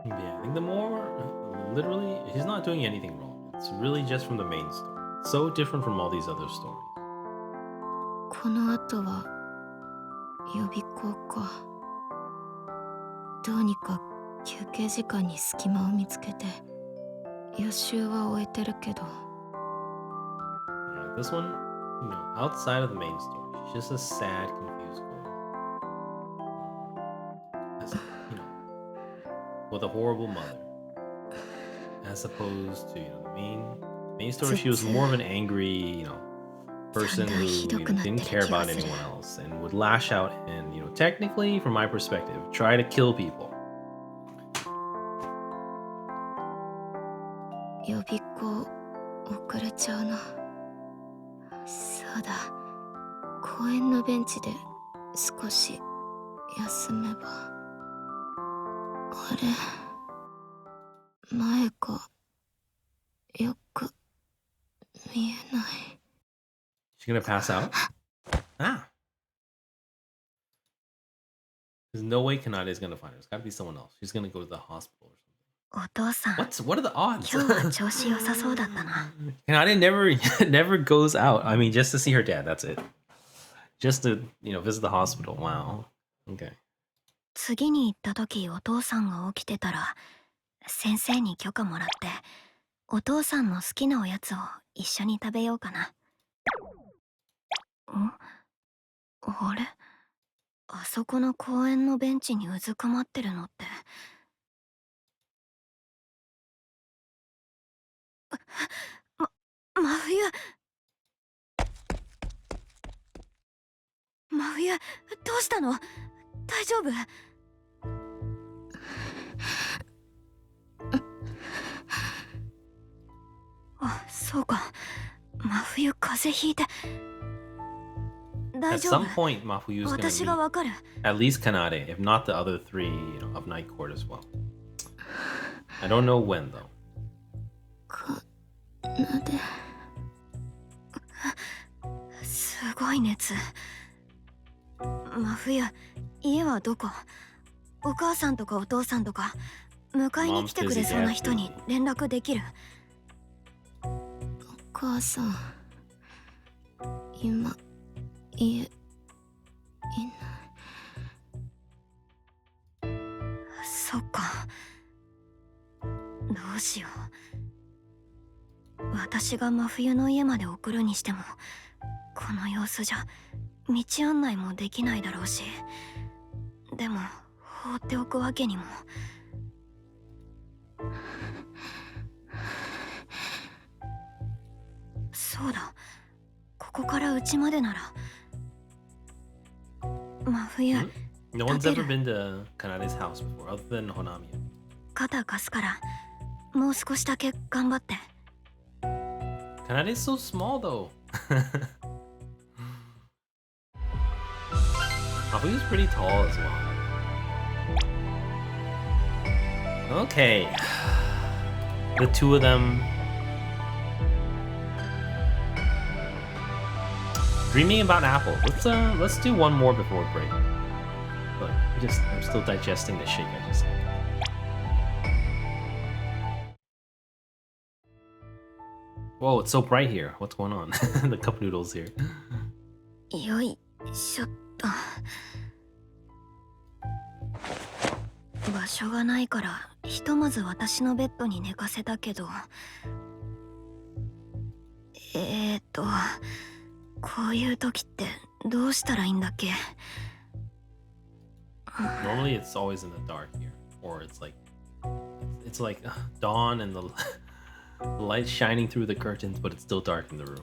yeah. I think the more literally, he's not doing anything wrong. It's really just from the main story. So different from all these other stories. この後は予備校か。どうにか休憩時間に隙間を見つけて予習は終えてるけど。Yeah, this one, outside of the main story, she's just a sad, confused girl. As, with a horrible mother. As opposed to, the main story, she was more of an angry, person who didn't care about anyone else and would lash out and, technically, from my perspective, try to kill people. 予備校遅れちゃうな。そうだ、公園のベンチで少し休めば。あれ、前がよく見えない。She's gonna pass out? Ah. There's no way Kanade is gonna find her. It's gotta be someone else. She's gonna go to the hospital or something. お父さん、 What are the odds? 今日は調子良さそうだったな。Kanade never goes out. I mean, just to see her dad. That's it. Just to visit the hospital. Wow. Okay. 次に行った時お父さんが起きてたら先生に許可もらってお父さんの好きなおやつを一緒に食べようかな。あれ、あそこの公園のベンチにうずくまってるのって。真冬、どうしたの？大丈夫？あ、そうか。真冬風邪ひいて。大 At 丈 some 夫。 point, Mafuyu's 私 gonna が meet わかる。 at least Kanade, if not the other three, of Night Court as well. I don't know when though. かなで。すごい熱。真冬、家はどこ？お母さんとかお父さんとか迎えに来てくれそうな人に連絡できる？お母さん、今家いない。そっか。どうしよう。私が真冬の家まで送るにしてもこの様子じゃ道案内もできないだろうし、でも放っておくわけにも。そうだ、ここから家までなら。真冬、 No one's ever been to Kanade's house before, other than Honami. 肩貸すからもう少しだけ頑張って。 Kanade's so small though. Mafuyu's pretty tall as well. Okay. The two of them dreaming about Apple. Let's do one more before break. Look, I'm still digesting the shake I just had. Whoa, it's so bright here. What's going on? The cup noodles here. よいしょっと。場所がないからひとまず私のベッドに寝かせたけど、こういう時ってどうしたらいいんだっけ？ Normally it's always in the dark here. Or it's like dawn and the light shining through the curtains, but it's still dark in the room.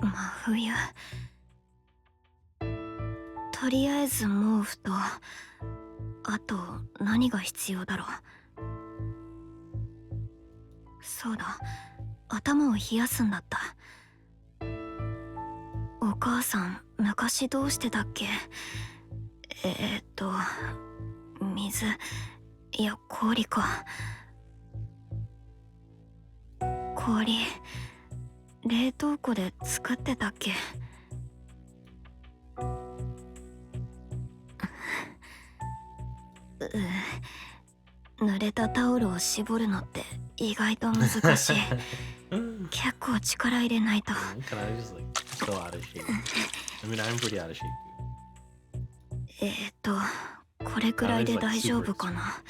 Mafuyu. とりあえず毛布と、あと何が必要だろう。そうだ、頭を冷やすんだった。お母さん、昔どうしてたっけ？水、いや氷か。氷、冷凍庫で作ってたっけ？濡れたタオルを絞るのって意外と難しい。結構力入れないと。Can I just like so out of shape? I mean, I'm pretty out of shape too. これくらいで大丈夫かな。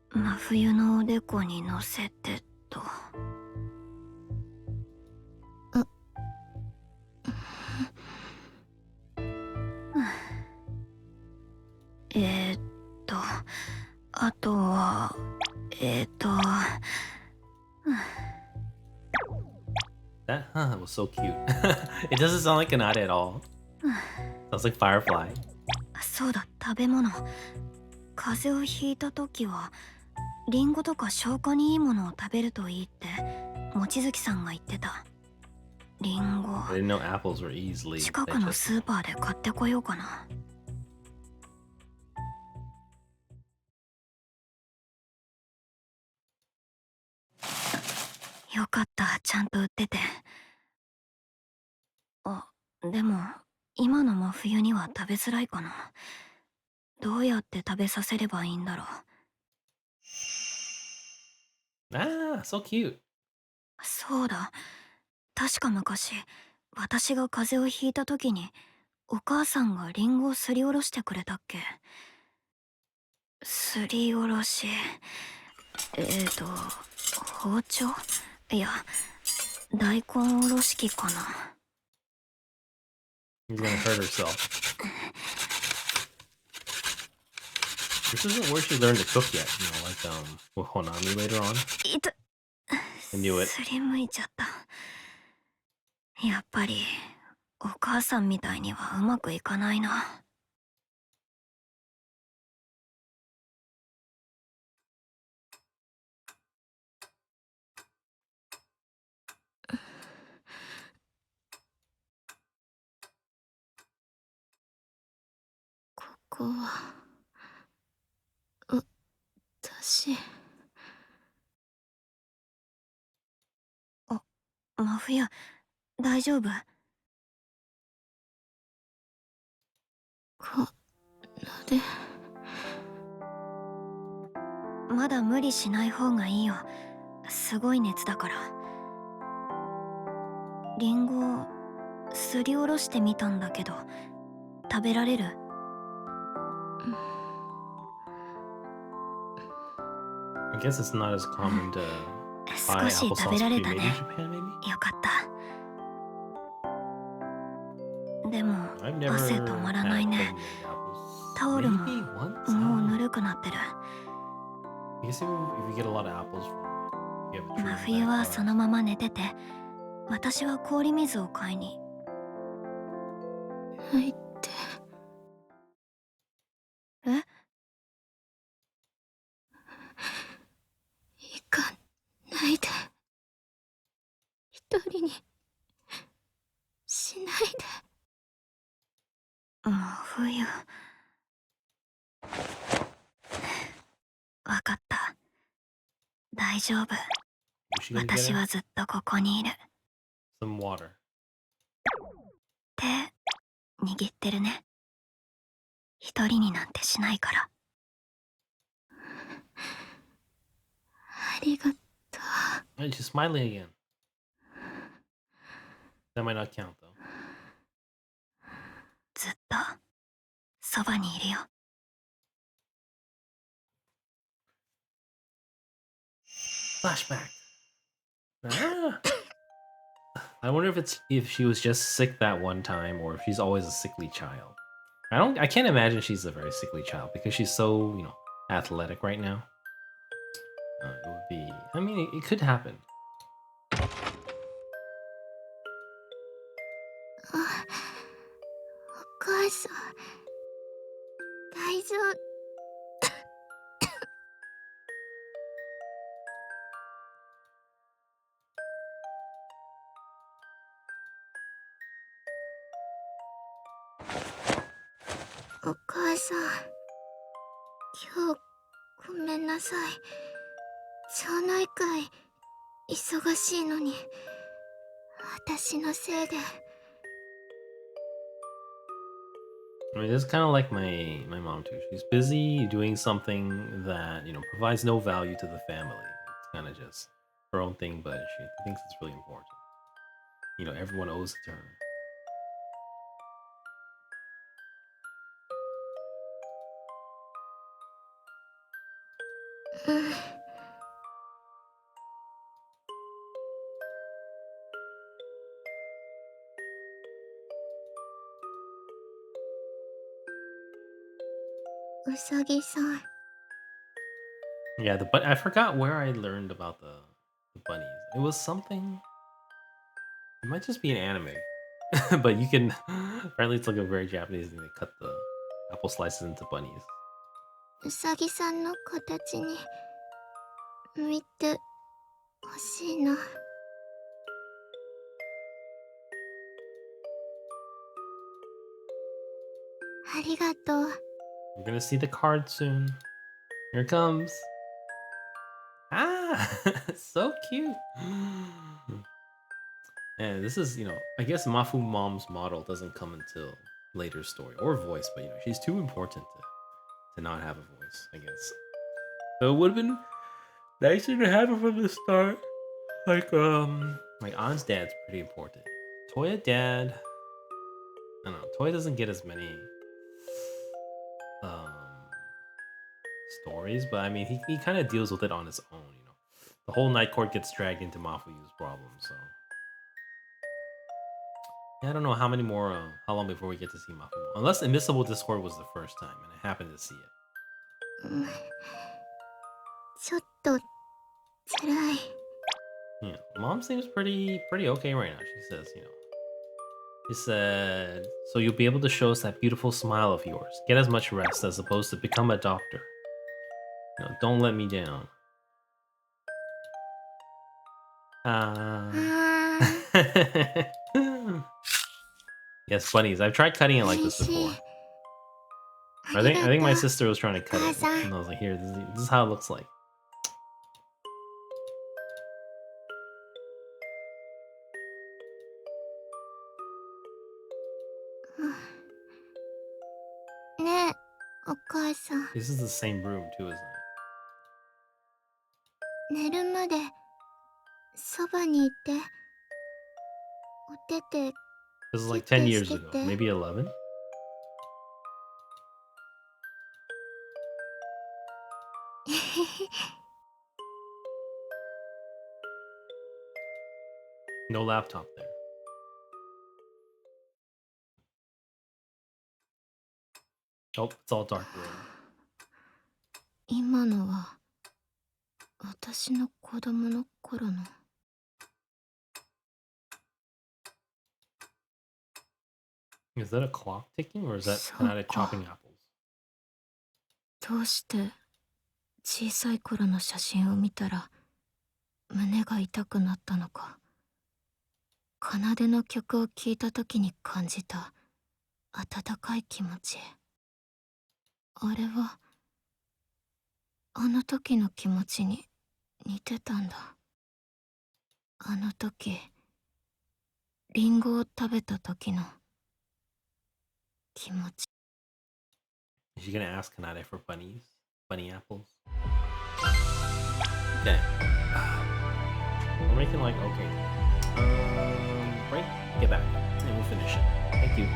真冬のおでこに乗せてと。あとはThat was so cute. It doesn't sound like an ad at all. Sounds like Firefly. そうだ、食べ物。風邪をひいた時はリンゴとか消化にいいものを食べるといいって望月さんが言ってた。リンゴ I didn't know apples were easily 近くのスーパーで買ってこようかな。よかった、ちゃんと売ってて。あ、でも今の真冬には食べづらいかな。どうやって食べさせればいいんだろう。Ah, so cute. そうだ、確か昔私が風邪をひいた時にお母さんがリンゴをすりおろしてくれたっけ。すりおろし、包丁、いや大根おろし器かな。She's gonna hurt herself. This isn't where she learned to cook yet, like with Honami later on. いた、 I knew it. すりむいちゃった。やっぱりお母さんみたいにはうまくいかないな。ここは私。あ、真冬、大丈夫？でまだ無理しない方がいいよ。すごい熱だから。リンゴすりおろしてみたんだけど食べられる？I guess it's not as common to buy 少し食べ applesauce られ pre-made た in ね。 Japan, maybe? よかった。でも I've never 汗止まらない had ね。 homemade apples. タオルも Maybe once? もうぬるくなってる。 I guess if you get a lot of apples from you have a tree 真 in 冬 the は backyard. そのまま寝てて、私は氷水を買いに。入って。え？行かないで。一人にしないで。真冬。わかった。大丈夫。 Was she gonna get 私 him? はずっとここにいる。 Some water. 手握ってるね。一人になんてしないから。ありがとう。 Hey, she's smiling again. That might not count though. ずっとそばにいるよ。Flashback. Ah. I wonder if she was just sick that one time or if she's always a sickly child. I can't imagine she's a very sickly child because she's so, athletic right now. It would be, I mean, it could happen. あ、お母さん、大丈夫。お母さん、今日ごめんなさい。町内会忙しいのに私のせいで。I mean, this is kind of like my mom too. She's busy doing something that provides no value to the family. It's kind of just her own thing, but she thinks it's really important. Everyone owes it to her. うん。うさぎさん。Yeah, I forgot where I learned about the bunnies. It was something. It might just be an anime, but you can. Apparently, it's like a very Japanese thing. They cut the apple slices into bunnies. うさぎさんの形に向いてほしいな。ありがとう。We're gonna see the card soon. Here it comes. Ah, so cute. And this is, I guess Mafumom's model doesn't come until later story or voice, but she's too important to not have a voice, I guess. So it would have been nicer to have her from the start. Like An's dad's pretty important. Toya dad, I don't know. Toya doesn't get as many stories, but I mean he kind of deals with it on his own. The whole night court gets dragged into Mafuyu's problem, so yeah, I don't know how long before we get to see Mafumom. Unless Invisible Discord was the first time, and I happened to see it. うん。ちょっと辛い。 Yeah, Mom seems pretty okay right now. She said, so you'll be able to show us that beautiful smile of yours. Get as much rest as opposed to become a doctor. Don't let me down. Yes, bunnies. I've tried cutting it like this before. I think my sister was trying to cut it, and I was like, here, this is how it looks like. ねえ、お母さん。 This is the same room too, isn't it? 寝るまでそばにいて。おてて This is like 10 years ago, maybe 11? No laptop there. Oh, it's all dark room. 今のは私の子供の頃の。 Is that a clock ticking or is that Kanade chopping apples? どうして小さい頃の写真を見たら胸が痛くなったのか。奏の曲を聴いた時に感じた温かい気持ち。あれはあの時の気持ちに似てたんだ。あの時リンゴを食べた時の気持ち。 Is she gonna ask Kanade for bunnies? Bunny apples? Okay. We're making like, okay. Break, get back, and we'll finish it. Thank you.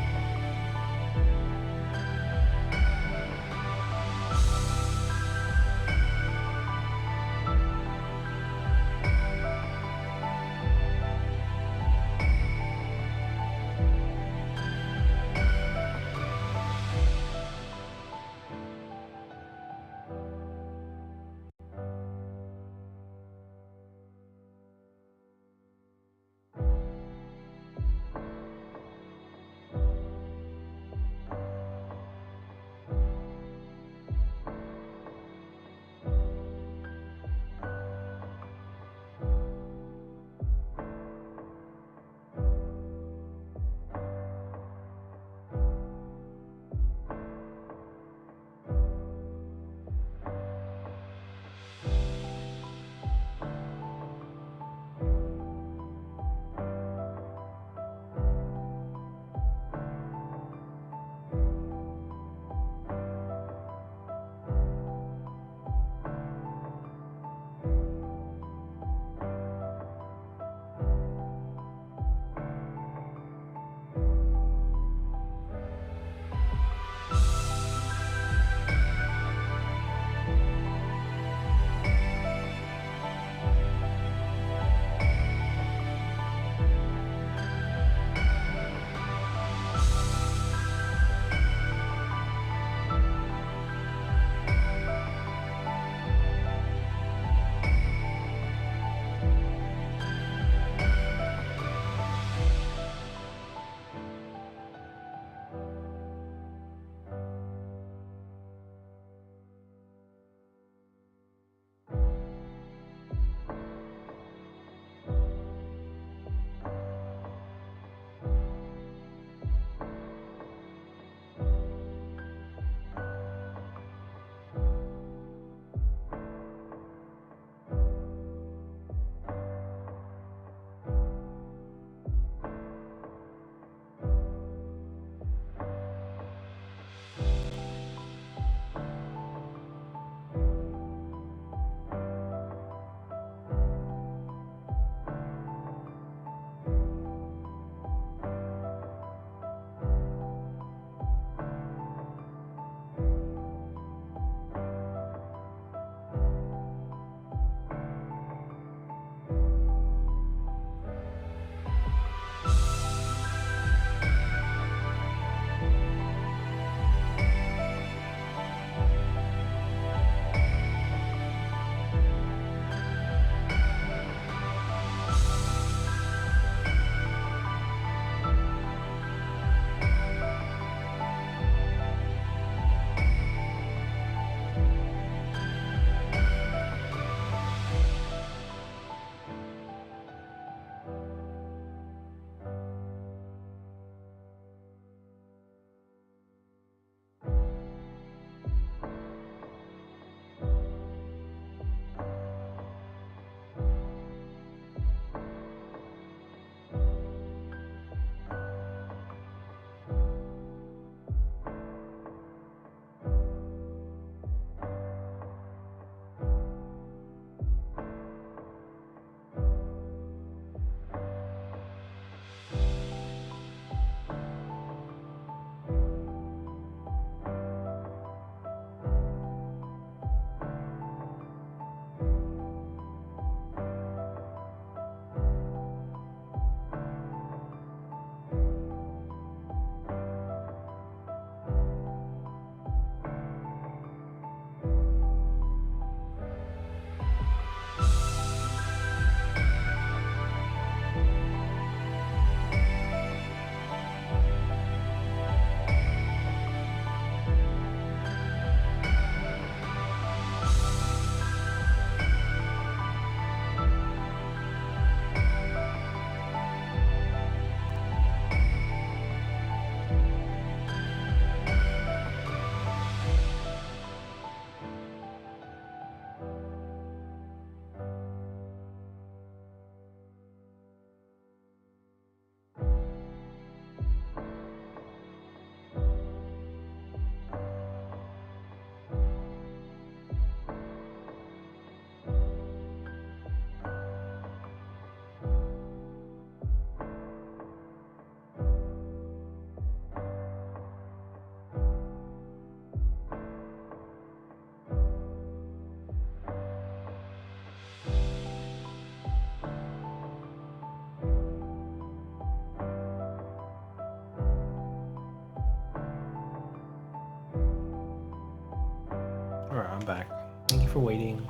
Alright, I'm back. Thank you for waiting.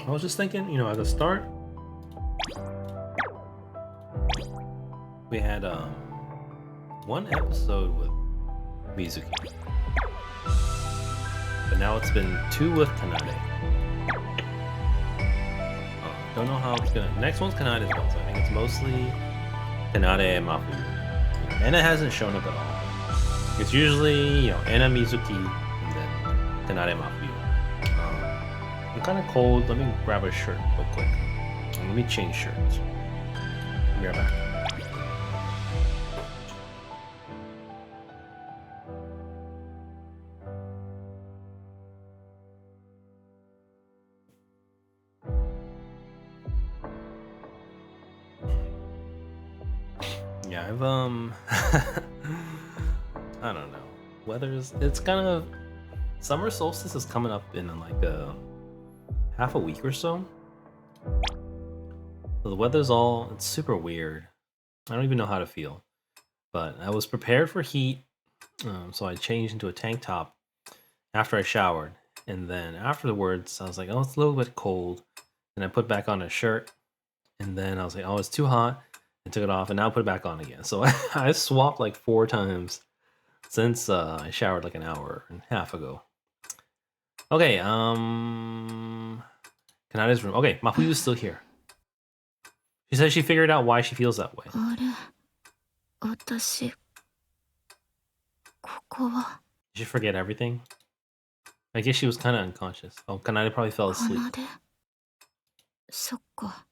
I was just thinking, at the start, we had one episode with Mizuki. But now it's been 2 with Kanade. Don't know how it's gonna. Next one's Kanade as well, so I think it's mostly Kanade and Mafuyu. Anna hasn't shown up at all. It's usually, Anna, Mizuki, and then Kanade, Mafuyu. I'm kind of cold. Let me grab a shirt real quick. Let me change shirts. Be right back. Yeah, I've I don't know. It's kind of summer solstice is coming up in like half a week or so. So the weather's it's super weird. I don't even know how to feel. But I was prepared for heat, so I changed into a tank top after I showered, and then afterwards I was like, oh, it's a little bit cold, and I put back on a shirt, and then I was like, oh, it's too hot. I took it off and now put it back on again. So I swapped like 4 times since I showered like an hour and a half ago. Okay, Kanada's room. Okay, Mafuyu's still here. She says she figured out why she feels that way. あれ、私、ここは。 Did she forget everything? I guess she was kind of unconscious. Oh, Kanada probably fell asleep. 奏で。そっか。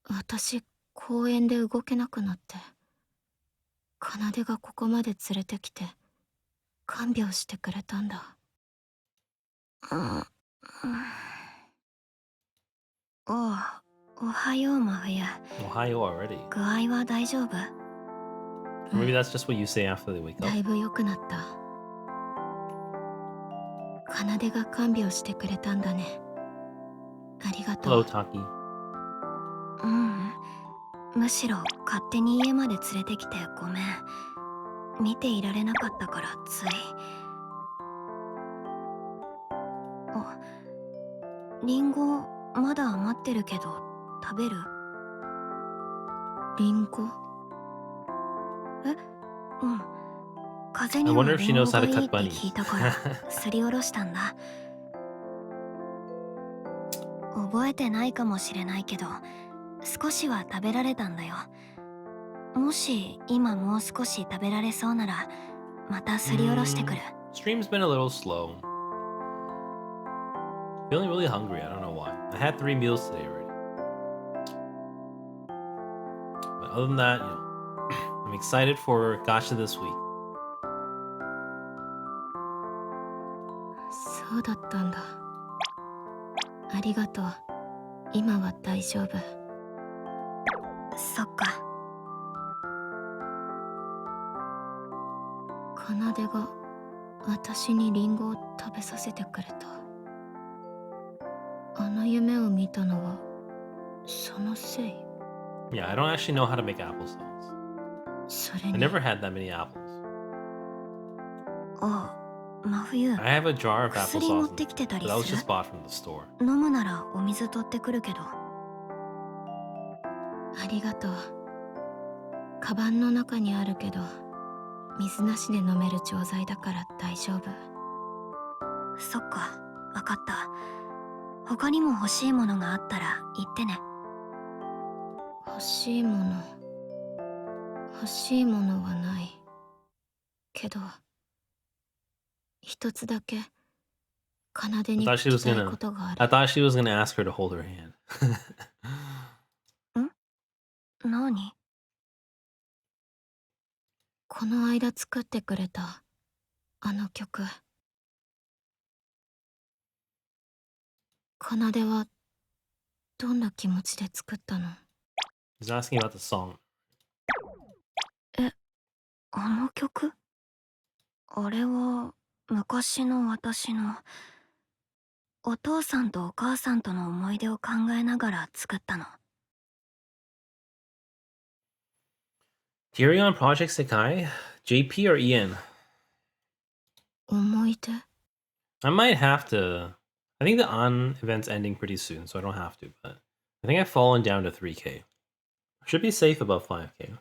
私、公園で動けなくなって。奏がここまで連れてきて、看病してくれたんだ。おはよう、真冬。Ohio already. 具合は大丈夫？ Maybe that's just what you say after they wake だ up. いぶ良くなった。奏が看病してくれたんだね。ありがと Hello, う。 Taki. むしろ勝手に家まで連れてきてごめん。見ていられなかったからつい。リンゴまだ余ってるけど食べる？リンゴ？うん。風に I は wonder if リ she ンゴ knows how が to いい cut って bunnies. 聞いたからすりおろしたんだ。覚えてないかもしれないけど少しは食べられたんだよ。もし今もう少し食べられそうならまたすりおろしてくる。Stream's been a little slow. Feeling really hungry. I don't know why. I had 3 meals today already. But other than that, I'm excited for Gacha this week. そうだったんだ。ありがとう。今は大丈夫。そっか。奏が私にリンゴを食べさせてくれた。あの夢を見たのはそのせい。 Yeah, I don't actually know how to make applesauce. それ I に。 never had that many apples. 真冬。 I have a jar of 薬持 applesauce, ってきてた but り that was する？ just bought from the store. 飲むならお水取ってくるけど。ありがとう。カバンの中にあるけど水なしで飲める錠剤だから大丈夫。そっか、わかった。他にも欲しいものがあったら言ってね。欲しいものはないけど一つだけ奏に聞きたいことがある。 I thought she was gonna ask her to hold her hand. 何？この間作ってくれたあの曲。奏はどんな気持ちで作ったの？ He's asking about the song. あの曲？あれは昔の私のお父さんとお母さんとの思い出を考えながら作ったの。 Tyrion Project Sekai? JP or Ian? 思い出？ I might have to. I think the on event's ending pretty soon, so I don't have to. But I think I've fallen down to 3K. Should be safe above 5K.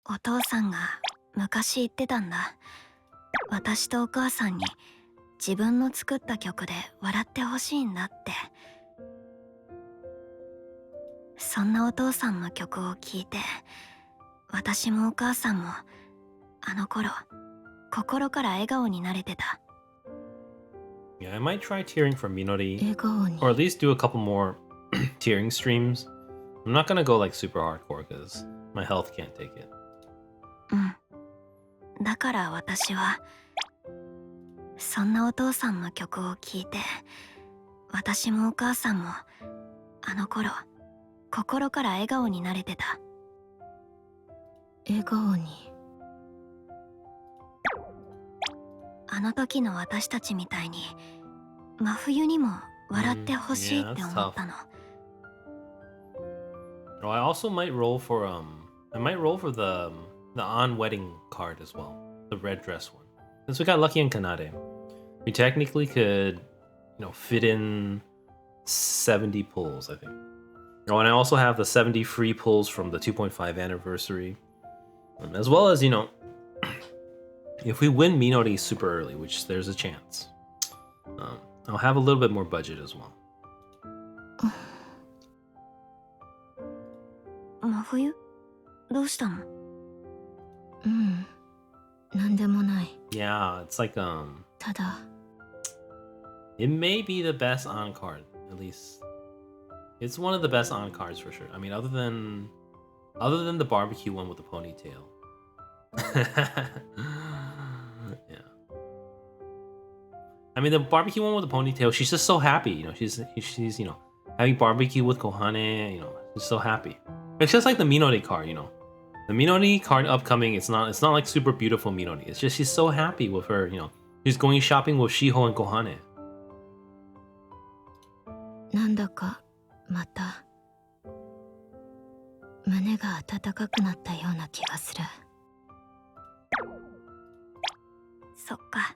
お父さんが昔言ってたんだ。私とお母さんに自分の作った曲で笑ってほしいんだって。そんなお父さんの曲を聴いて、私もお母さんもあの頃心から笑顔になれてた。Yeah, I might try tearing for Minori, 笑顔に or at least do a couple more tearing streams. I'm not gonna go like super hardcore because my health can't take it. うん。だから私はそんなお父さんの曲を聴いて、私もお母さんもあの頃心から笑顔になれてた。笑顔にあの時の私たちみたいに真冬にも笑ってほしいって思ったの。Oh, I also might roll for I might roll for the on wedding card as well, the red dress one. Since we got lucky in Kanade, we technically could, fit in 70 pulls, I think. Oh, and I also have the 70 free pulls from the 2.5 anniversary, as well as if we win Minori super early, which there's a chance, I'll have a little bit more budget as well. 真冬？どうしたの？うん、なんでもない。 Yeah, it's like ただ it may be the best on card, at least. It's one of the best on cards for sure. I mean, other than the barbecue one with the ponytail. Yeah. I mean, the barbecue one with the ponytail, she's just so happy, she's having barbecue with Kohane, she's so happy. It's just like the Minori card, The Minori card upcoming, it's not like super beautiful Minori. It's just she's so happy with her, she's going shopping with Shiho and Kohane. なんだかまた胸が温かくなったような気がする。そっか。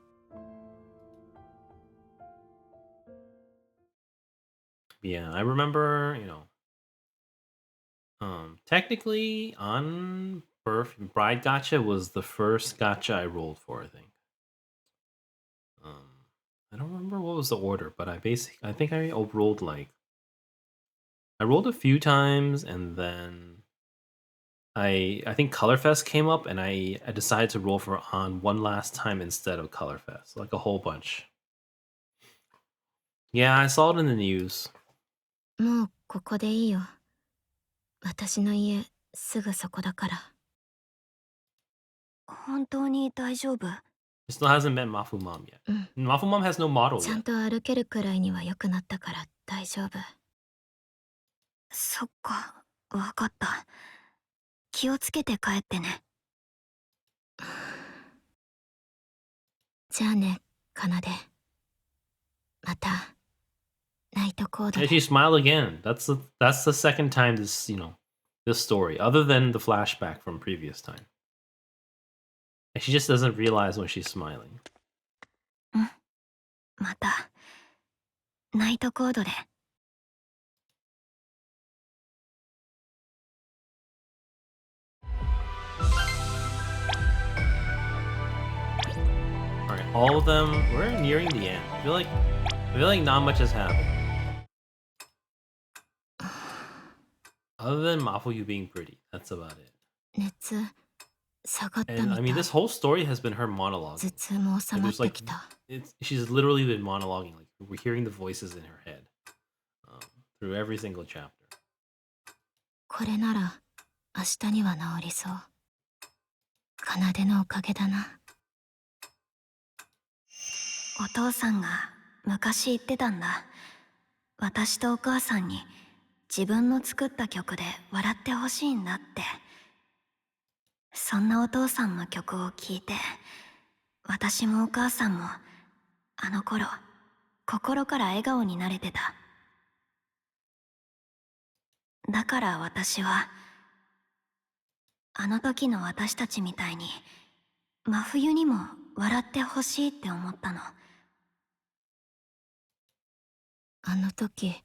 Yeah, I remember, technically on birth bride gacha was the first gacha I rolled for, I think. I don't remember what was the order, but I think I rolled I rolled a few times, and then I think Colorfest came up, and I decided to roll for on one last time instead of Colorfest, like a whole bunch. Yeah, I saw it in the news. もうここでいいよ。私の家すぐそこだから。本当に大丈夫？ He still hasn't met Mafumom yet. うん。 Mafumom has no model ちゃん yet. と歩けるくらいには良くなったから大丈夫。そっか、わかった。気をつけて帰ってね。じゃあね、かなで。またナイトコード And で。 she smiled again. That's the second time this this story, other than the flashback from previous time. And she just doesn't realize when she's smiling. またナイトコードで。Alright, all of them, we're nearing the end. I feel like not much has happened. Other than Mafuyu being pretty, that's about it. 熱下がったみ And た I い。 mean, this whole story has been her monologue. 頭痛も収 And まっ there's て like, きた。 she's literally been monologuing. Like we're hearing the voices in her head through every single chapter. これなら明日には治りそう。奏のおかげだな。お父さんが昔言ってたんだ。私とお母さんに自分の作った曲で笑ってほしいんだって。そんなお父さんの曲を聴いて、私もお母さんもあの頃心から笑顔になれてた。だから私はあの時の私たちみたいに真冬にも笑ってほしいって思ったの。あの時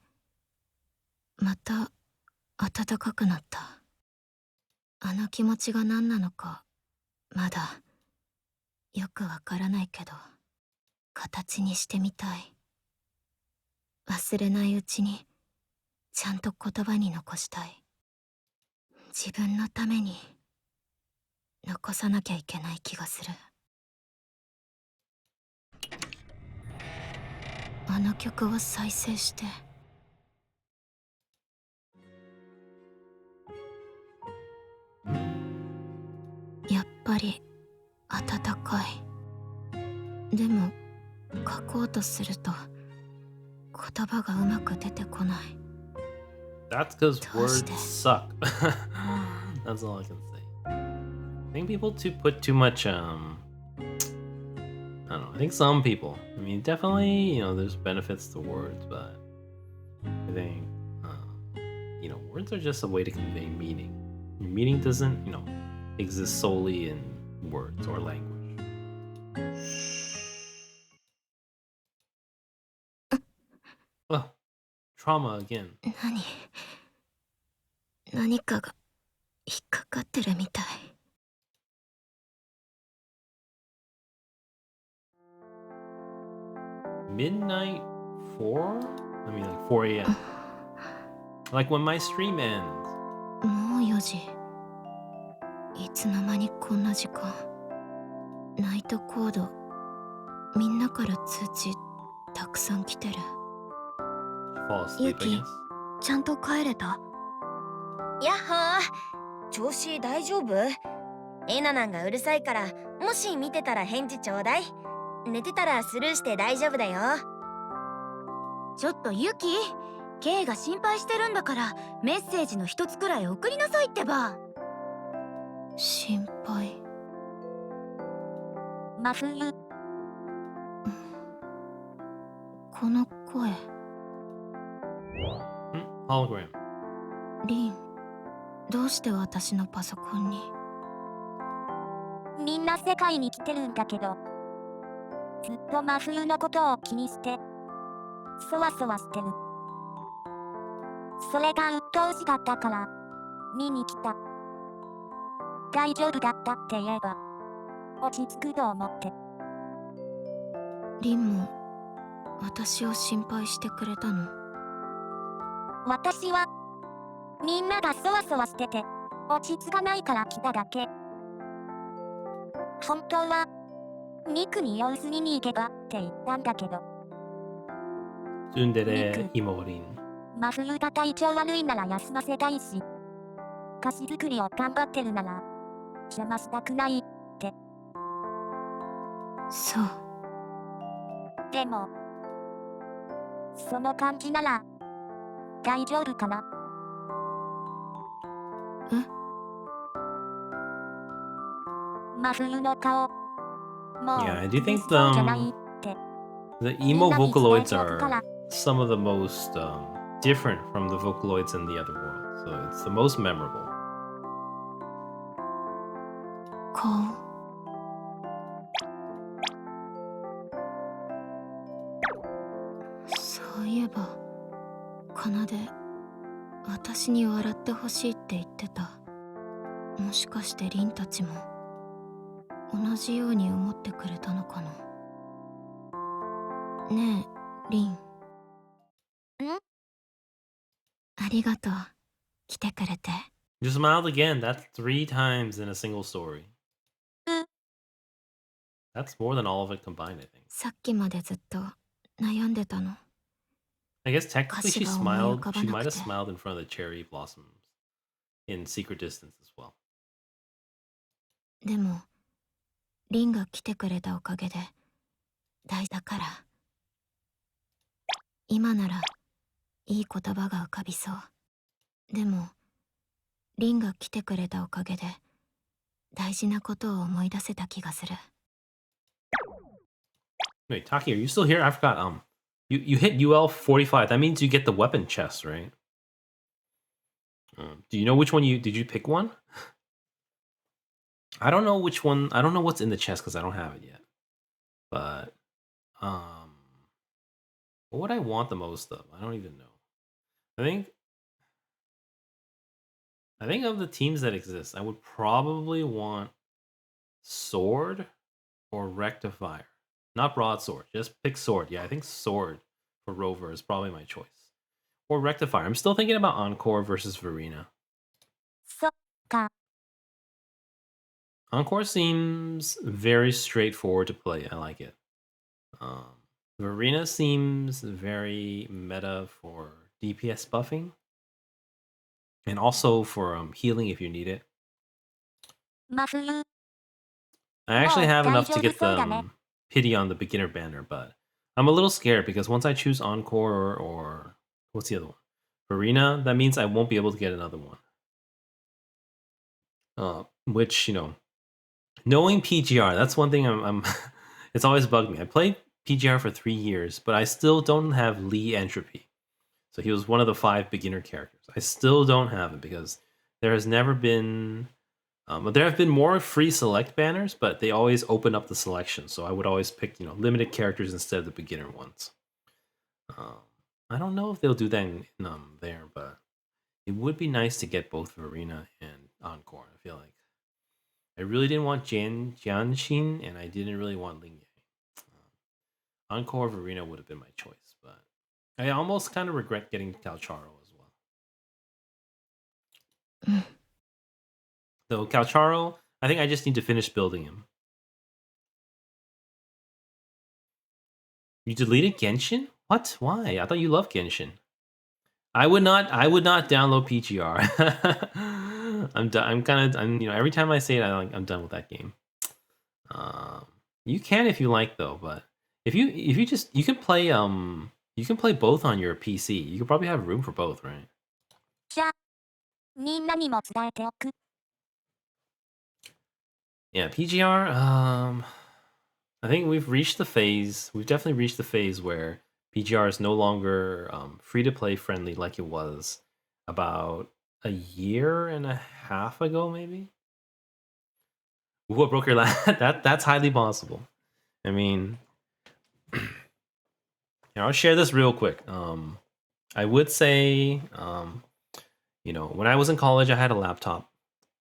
また暖かくなった。あの気持ちが何なのかまだよくわからないけど、形にしてみたい。忘れないうちにちゃんと言葉に残したい。自分のために残さなきゃいけない気がする。あの曲を再生して。やっぱり暖かい。でも書こうとすると言葉がうまく出てこない。That's because words Toasted. suck. That's all I can say. I think people put too much I don't know. I think some people. I mean, definitely, there's benefits to words, but I think words are just a way to convey meaning. Meaning doesn't, exist solely in words or language. Oh, trauma again. 何かが引っかかってるみたい。Midnight 4? I mean, like 4 a.m. Like when my stream ends. もう4時。いつの間にこんな時間。ナイトコード、みんなから通知たくさん来てる。Fall asleep, I ユキ guess. ちゃんと帰れた？やっほー。調子大丈夫？エナナンがうるさいから、もし見てたら返事ちょうだい。寝てたらスルーして大丈夫だよ。ちょっとユキ、ケイが心配してるんだからメッセージの一つくらい送りなさいってば。心配。真冬。この声。Hologram. リン、どうして私のパソコンに？みんな世界に来てるんだけど、ずっと真冬のことを気にして、そわそわしてる。それが鬱陶しかったから、見に来た。大丈夫だったって言えば、落ち着くと思って。リンも私を心配してくれたの？私は、みんながそわそわしてて、落ち着かないから来ただけ。本当は、ミクに様子見に行けばって言ったんだけど。Tsundere Himorin. 真冬が体調悪いなら休ませたいし、菓子作りを頑張ってるなら、邪魔したくないって。そう。でも、その感じなら、大丈夫かな？え？真冬の顔、もう Yeah, I do think そうじゃないって。 the emo Vocaloids are some of the most different from the Vocaloids in the other world. So it's the most memorable. 顔。そういえば、奏で私に笑ってほしいって言ってた。もしかしてリンたちも同じように思ってくれたのかな。ねえ、リン。ん？ありがとう。来てくれて。 You smiled again. That's 3 times in a single story. That's more than all of it combined, I think. さっきまでずっと悩んでたの。 I guess technically she 歌詞が思い浮 smiled. かば She な might く have て。 smiled in front of the cherry blossoms in Secret Distance as well. でもリンが来てくれたおかげで大事だから。今ならいい言葉が浮かびそう。でもリンが来てくれたおかげで大事なことを思い出せた気がする。 Wait, Taki, are you still here? I forgot. You hit UL 45. That means you get the weapon chest, right? Do you know which one did you pick one? I don't know which one. I don't know what's in the chest because I don't have it yet. But what would I want the most of? I don't even know. I think of the teams that exist, I would probably want Sword or Rectifier. Not Broadsword, just pick Sword. Yeah, I think Sword for Rover is probably my choice. Or Rectifier. I'm still thinking about Encore versus Verena. そっか。 Encore seems very straightforward to play. I like it. Verena seems very meta for DPS buffing. And also for healing if you need it. 真冬。 I actually have enough to get もう大丈夫そうだね。 the pity on the beginner banner, but I'm a little scared because once I choose Encore or what's the other one? Verena, that means I won't be able to get another one. Which, knowing PGR, that's one thing I'm it's always bugged me. I played PGR for 3 years, but I still don't have Lee Entropy. So he was one of the 5 beginner characters. I still don't have it because there has never been there have been more free select banners, but they always open up the selection. So I would always pick, limited characters instead of the beginner ones. I don't know if they'll do that in there, but it would be nice to get both Verena and Encore. I feel like I really didn't want Jianxin, and I didn't really want Ling Yang. Encore Verena would have been my choice, but I almost kind of regret getting Calcharo as well. Though Calcharo, I think I just need to finish building him. You deleted Genshin? What? Why? I thought you loved Genshin. I would not download PGR. I'm done. Every time I say it, I'm done with that game. You can if you like though, but if you can play both on your PC. You could probably have room for both, right? じゃあ、みんなにも伝えておく。 Yeah, PGR. I think we've reached the phase. We've definitely reached the phase where PGR is no longer free to play friendly like it was about a year and a half ago, maybe. What broke your last? That's highly possible. I mean, I'll share this real quick. I would say, when I was in college, I had a laptop,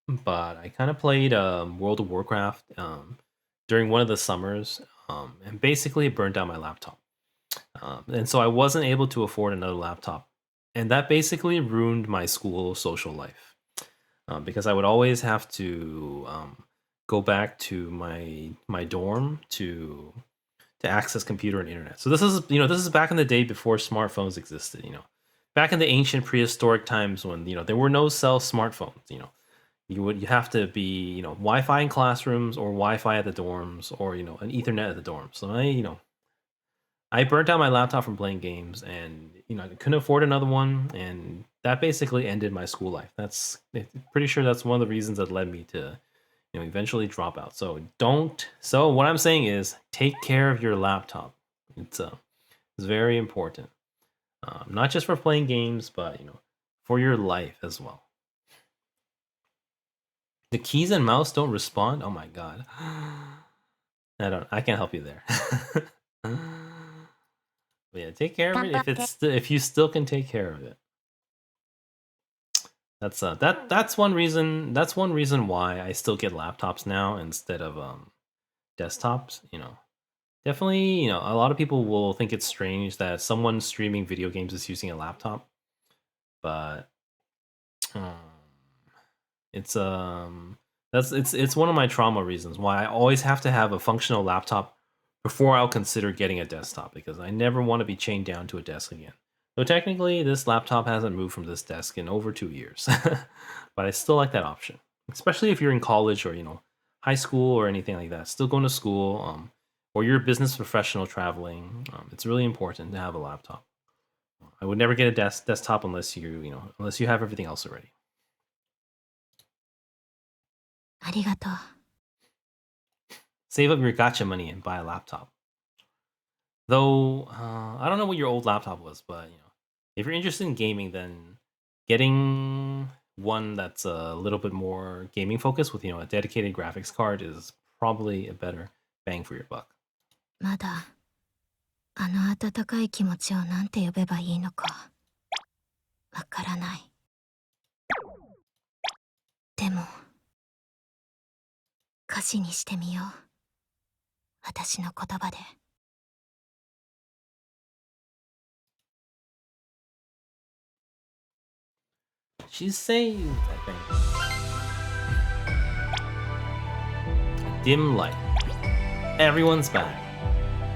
but I kind of played World of Warcraft during one of the summers, and basically it burned down my laptop. And so I wasn't able to afford another laptop, and that basically ruined my school social life because I would always have to go back to my dorm to access computer and internet. So this is back in the day before smartphones existed. Back in the ancient prehistoric times when there were no cell smartphones. You have to be Wi-Fi in classrooms or Wi-Fi at the dorms or an Ethernet at the dorms. So I burnt out my laptop from playing games, and I couldn't afford another one, and that basically ended my school life. Pretty sure that's one of the reasons that led me to eventually drop out. So what I'm saying is take care of your laptop. It's very important, not just for playing games, but for your life as well. The keys and mouse don't respond. Oh my god. I can't help you there. But yeah, take care of it if you still can take care of it. That's one reason why I still get laptops now instead of desktops. Definitely, a lot of people will think it's strange that someone streaming video games is using a laptop, but it's one of my trauma reasons why I always have to have a functional laptop before I'll consider getting a desktop, because I never want to be chained down to a desk again. So technically, this laptop hasn't moved from this desk in over 2 years, but I still like that option, especially if you're in college or high school or anything like that. Still going to school, or you're a business professional traveling. It's really important to have a laptop. I would never get a desktop unless unless you have everything else already. ありがとう。 Save up your gacha money and buy a laptop. Though I don't know what your old laptop was, but if you're interested in gaming, then getting one that's a little bit more gaming focused with, a dedicated graphics card is probably a better bang for your buck. まだあの温かい気持ちをなんて呼べばいいのかわからない。でも歌詞にしてみよう。私の言葉で。She's saved, I think. Dim light. Everyone's back.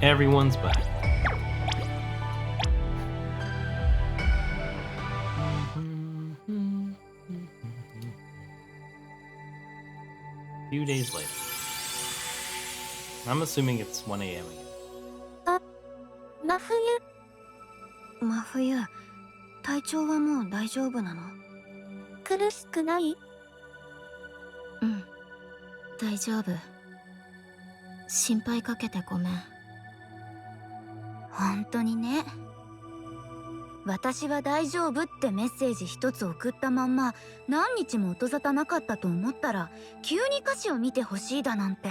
Everyone's back. Few days later. I'm assuming it's 1 a.m. again. 真冬。真冬、体調はもう大丈夫なの？苦しくない？うん、大丈夫。心配かけてごめん。本当にね。私は大丈夫ってメッセージ一つ送ったまんま何日も音沙汰なかったと思ったら急に歌詞を見てほしいだなんて。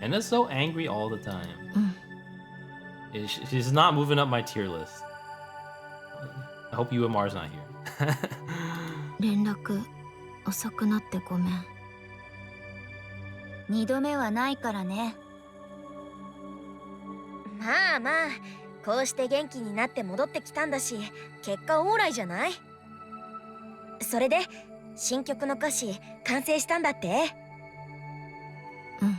And it's so angry all the time. うん。She's not moving up my tier list. I hope UMR's not here. 連絡遅くなってごめん。二度目はないからね。まあまあ、こうして元気になって戻ってきたんだし、結果オーライじゃない？それで新曲の歌詞完成したんだって？うん。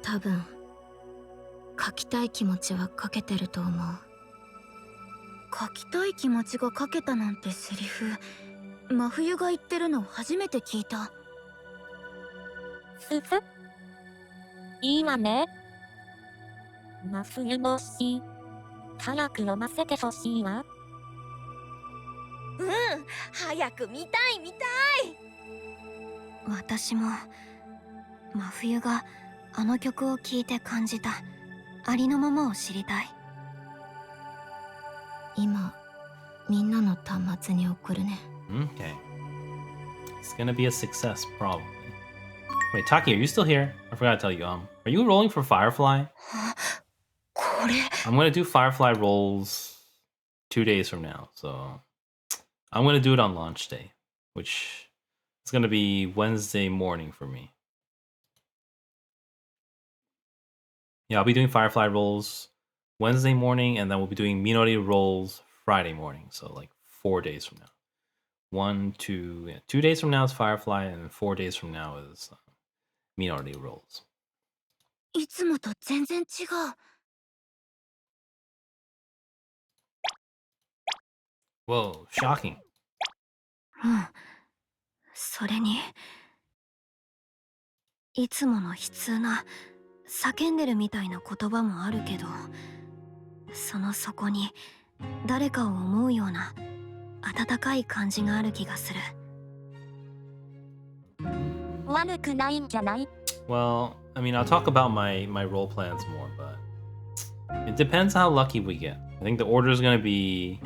多分書きたい気持ちは書けてると思う。書きたい気持ちが書けたなんてセリフ、真冬が言ってるの初めて聞いた。すす。いいわね。真冬の詩、早く読ませてほしいわ。うん、早く見たい見たい。私も真冬があの曲を聴いて感じたありのままを知りたい。今みんなの端末に送るね。 Okay. It's gonna be a success, probably. Wait, Taki, are you still here? I forgot to tell you. Are you rolling for Firefly? これ I'm gonna do Firefly rolls 2 days from now, so I'm gonna do it on launch day, which is gonna be Wednesday morning for me. Yeah, I'll be doing Firefly rolls Wednesday morning, and then we'll be doing Minori rolls Friday morning, so like 4 days from now. 2 days from now is Firefly, and 4 days from now is Minori rolls. いつもと全然違う。Whoa, shocking. うん。それにいつもの悲痛な叫んでるみたいな言葉もあるけど、その底に誰かを思うような温かい感じがある気がする。悪くないんじゃない？ Well, I mean, I'll talk about my roll plans more, but it depends how lucky we get. I think the order is going to be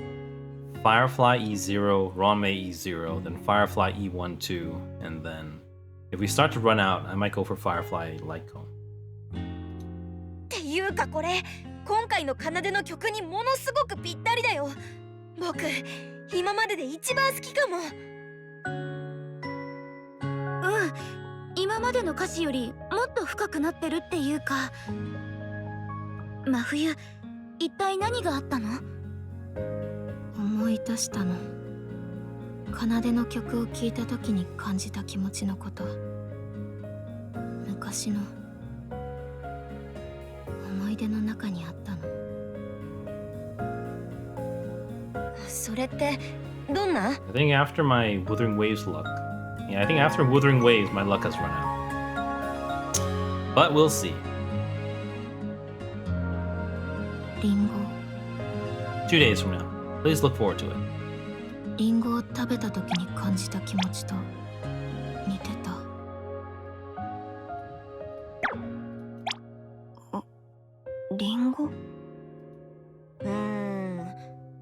Firefly E0, Ranmei E0, then Firefly E1, 2, and then if we start to run out, I might go for Firefly Light Cone. っていうかこれ今回の奏の曲にものすごくぴったりだよ。僕今までで一番好きかも。うん、今までの歌詞よりもっと深くなってるっていうか。真冬、一体何があったの？思い出したの。奏の曲を聴いた時に感じた気持ちのこと。昔の思い出の中にあったの。それってどんな？ I think after my Wuthering Waves luck. Yeah, I think after Wuthering Waves, my luck has run out. But we'll see. リンゴ。 2 days from now. Please look forward to it. リンゴを食べた時に感じた気持ちと似てた。リンゴ？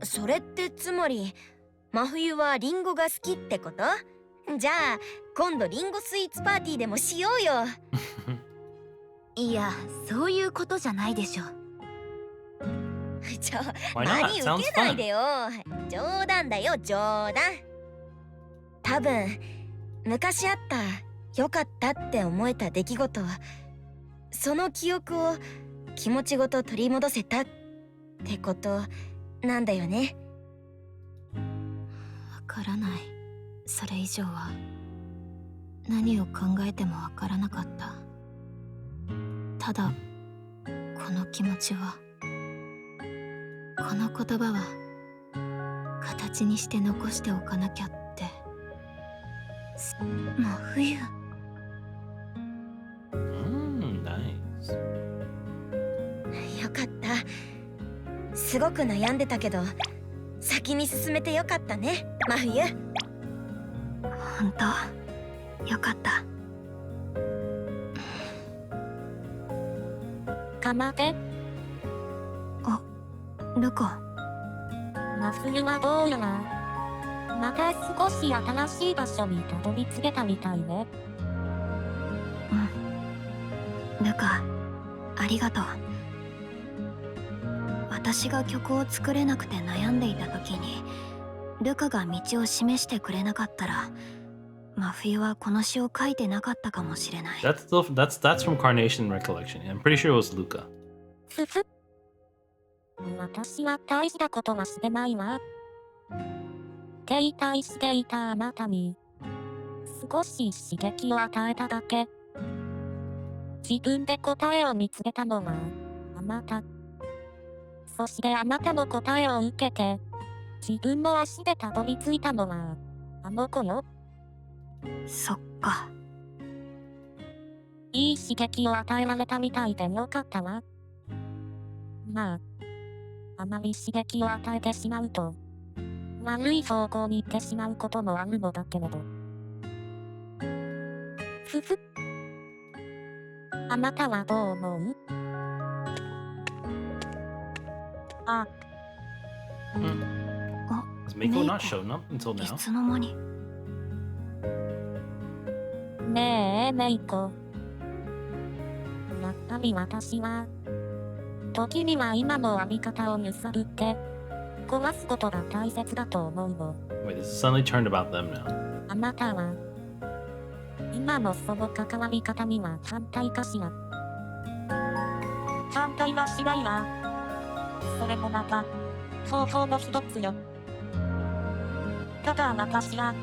それってつまり真冬はリンゴが好きってこと？じゃあ今度リンゴスイーツパーティーでもしようよ。いや、そういうことじゃないでしょ。Why 真 not? に Sounds 受けない fun. でよ。冗談だよ、冗談。多分昔あった良かったって思えた出来事、その記憶を気持ちごと取り戻せたってことなんだよね。わからない。それ以上は何を考えてもわからなかった。ただこの気持ちは、この言葉は形にして残しておかなきゃって。真冬。Nice. よかった。すごく悩んでたけど先に進めてよかったね、真冬。ほんとよかった。かなで、ルコ、真冬はどうやら、また少し新しい場所にたどり着けたみたいね。ルカ、ありがとう。私が曲を作れなくて悩んでいた時にルカが道を示してくれなかったら、真冬はこの詩を書いてなかったかもしれない。 That's from Carnation Recollection. I'm pretty sure it was Luca. ふふ。私は大したことはしてないわ。停滞していたあなたに少し刺激を与えただけ。自分で答えを見つけたのはあなた。そしてあなたの答えを受けて自分の足でたどり着いたのはあの子よ。そっか。いい刺激を与えられたみたいでよかったわ。まあ、あまり刺激を与えてしまうと悪い方向に行ってしまうこともあるのだけれど。ふふ。あなたはどう思う？あ、Is Miko not Miko. shown up until い now? つの間に。ねえ、メイコ。やっぱり私は、時には今の編み方を揺さぶって、壊すことが大切だと思うの。Wait, this is suddenly turned about them now. あなたは、今のその関わり方には反対かしら。反対はしないわ。それもまた、方法の一つよ。ただ私は、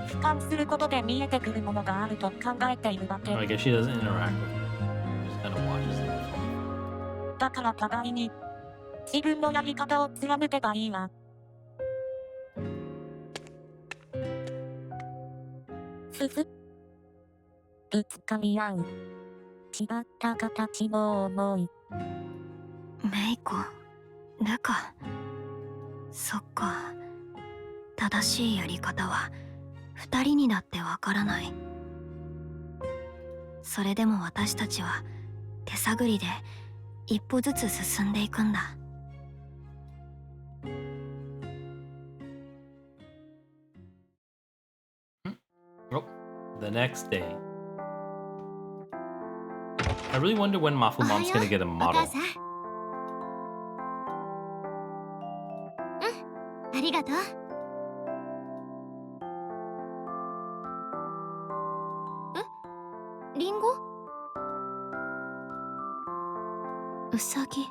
俯瞰することで見えてくるものがあると考えているだけ。 I guess she doesn't interact with them. Just kind of watches them. だから互いに、自分のやり方を貫けばいいわ。ふふ。ぶつかり合う。違った形の思い。メイコ、ルカ。そっか。正しいやり方は二人にだってわからない。それでも私たちは手探りで一歩ずつ進んでいくんだ。Oh, the next day. I really wonder when Mafumom's gonna get a お model. 母さん。ありがとう。リンゴ？ウサギ。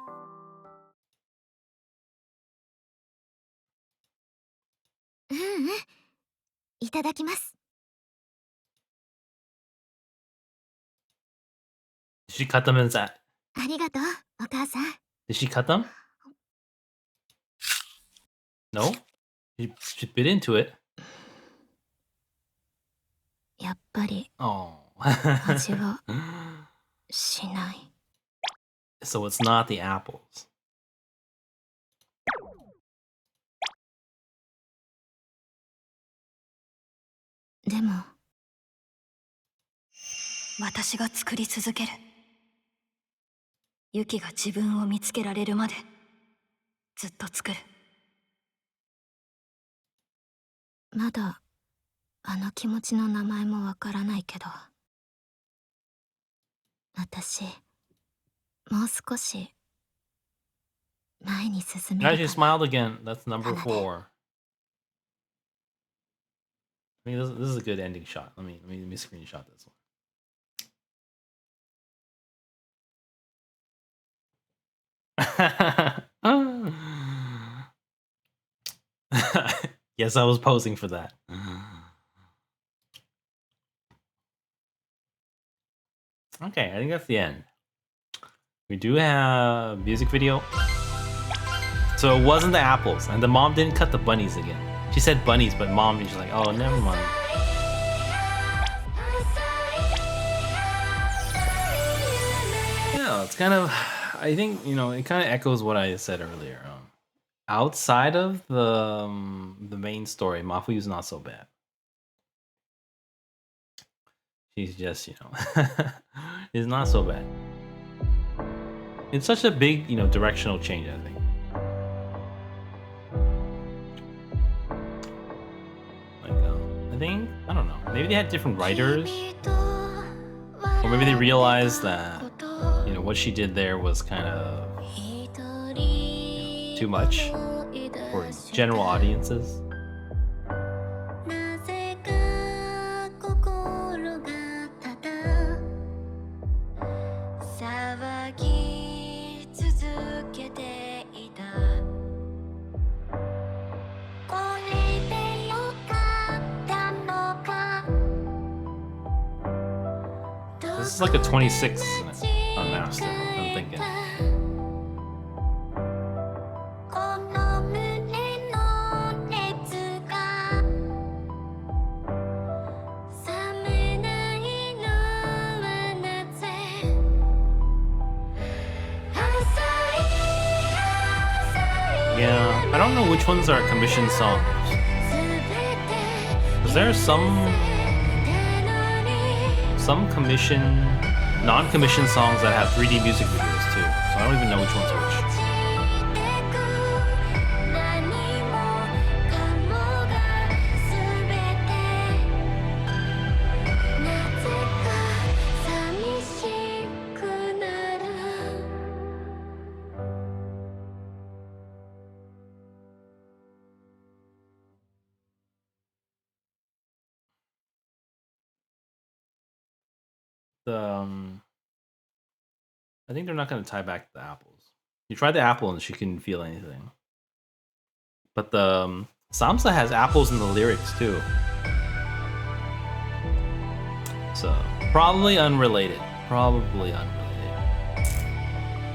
いただきます。Did she cut them in that? ありがとう、お母さん。 Did she cut them? No? She bit into it. やっぱり Oh. 味はしない。So it's not the apples. でも私が作り続ける。ユキが自分を見つけられるまでずっと作る。まだあの気持ちの名前もわからないけど、私もう少し前に進め Guys, る you かな。 smiled again. That's number 4. I mean, this is a good ending shot. Let me screenshot this one. Yes, I was posing for that. Okay, I think that's the end. We do have music video. So it wasn't the apples, and the mom didn't cut the bunnies again. She said bunnies, but mom is just like, oh, never mind. Yeah, it's kind of, I think, you know, it kind of echoes what I said earlier. Outside of the main story, Mafuyu's not so bad. She's just, you know, it's not so bad. It's such a big, you know, directional change, I think. Like, I think, I don't know, maybe they had different writers, or maybe they realized that, you know, what she did there was kind of, you know, too much for general audiences. This is like a 26 on Master, I'm thinking. Yeah, I don't know which ones are commissioned songs. Because there are some non-commissioned songs that have 3D music videos too. So I don't even know which one's which. I think they're not going to tie back the apples. You tried the apple and she couldn't feel anything. But the Samsa has apples in the lyrics too. So, probably unrelated. Probably unrelated.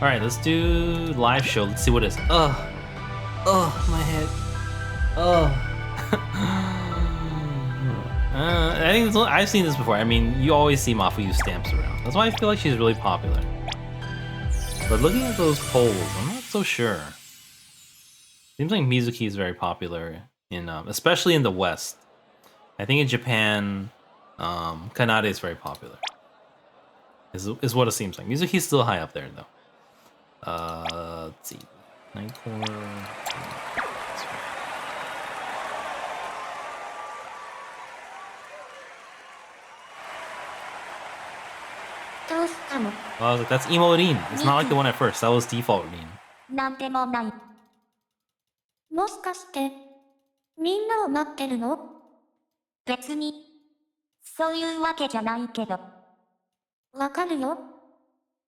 Alright, let's do live show. Let's see what it is. Ugh, my head. I think I've seen this before. I mean, you always see Mafuyu stamps around. That's why I feel like she's really popular. But looking at those polls, I'm not so sure. Seems like Mizuki is very popular in, especially in the West. I think in Japan, Kanade is very popular. Is what it seems like. Mizuki's still high up there though. Let's see. Nightcore. Well, I was like, that's emo Rin. It's not like the one at first. That was default Rin. なんでもない。もしかして、みんなを待ってるの？別に、そういうわけじゃないけど。わかるよ。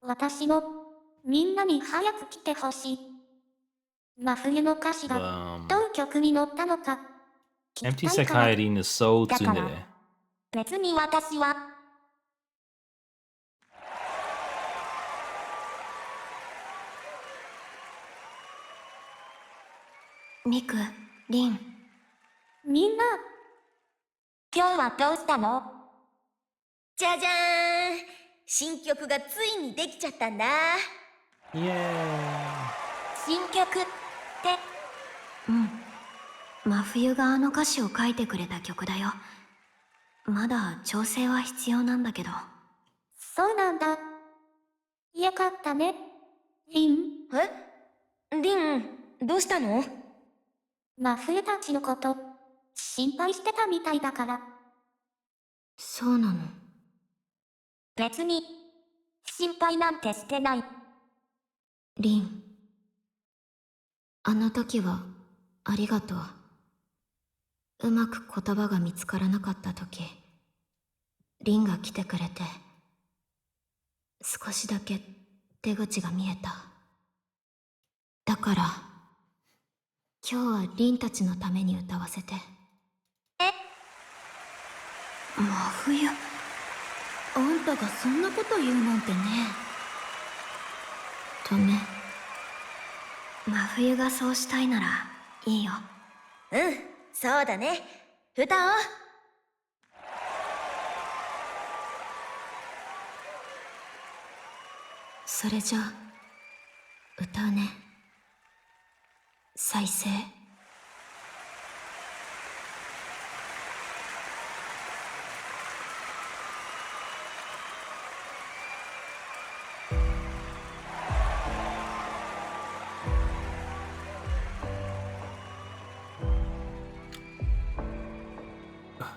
私も、みんなに早く来てほしい。真冬の歌詞が、どう曲に乗ったのか。Empty Sekai Rin is so tsundere. 別に私は、ミク、リン。みんな、今日はどうしたの？じゃじゃーん、新曲がついにできちゃったんだ。イエーイ。新曲って？うん。真冬があの歌詞を書いてくれた曲だよ。まだ調整は必要なんだけど。そうなんだ。よかったね、リン。え？リン、どうしたの？真冬たちのこと、心配してたみたいだから。そうなの。別に、心配なんてしてない。リン、あの時はありがとう。うまく言葉が見つからなかった時、リンが来てくれて、少しだけ出口が見えた。だから、今日はリンたちのために歌わせて。真冬、あんたがそんなこと言うなんてね。とね。真冬がそうしたいならいいよ。うん、そうだね。歌おう。それじゃあ歌うね。再生。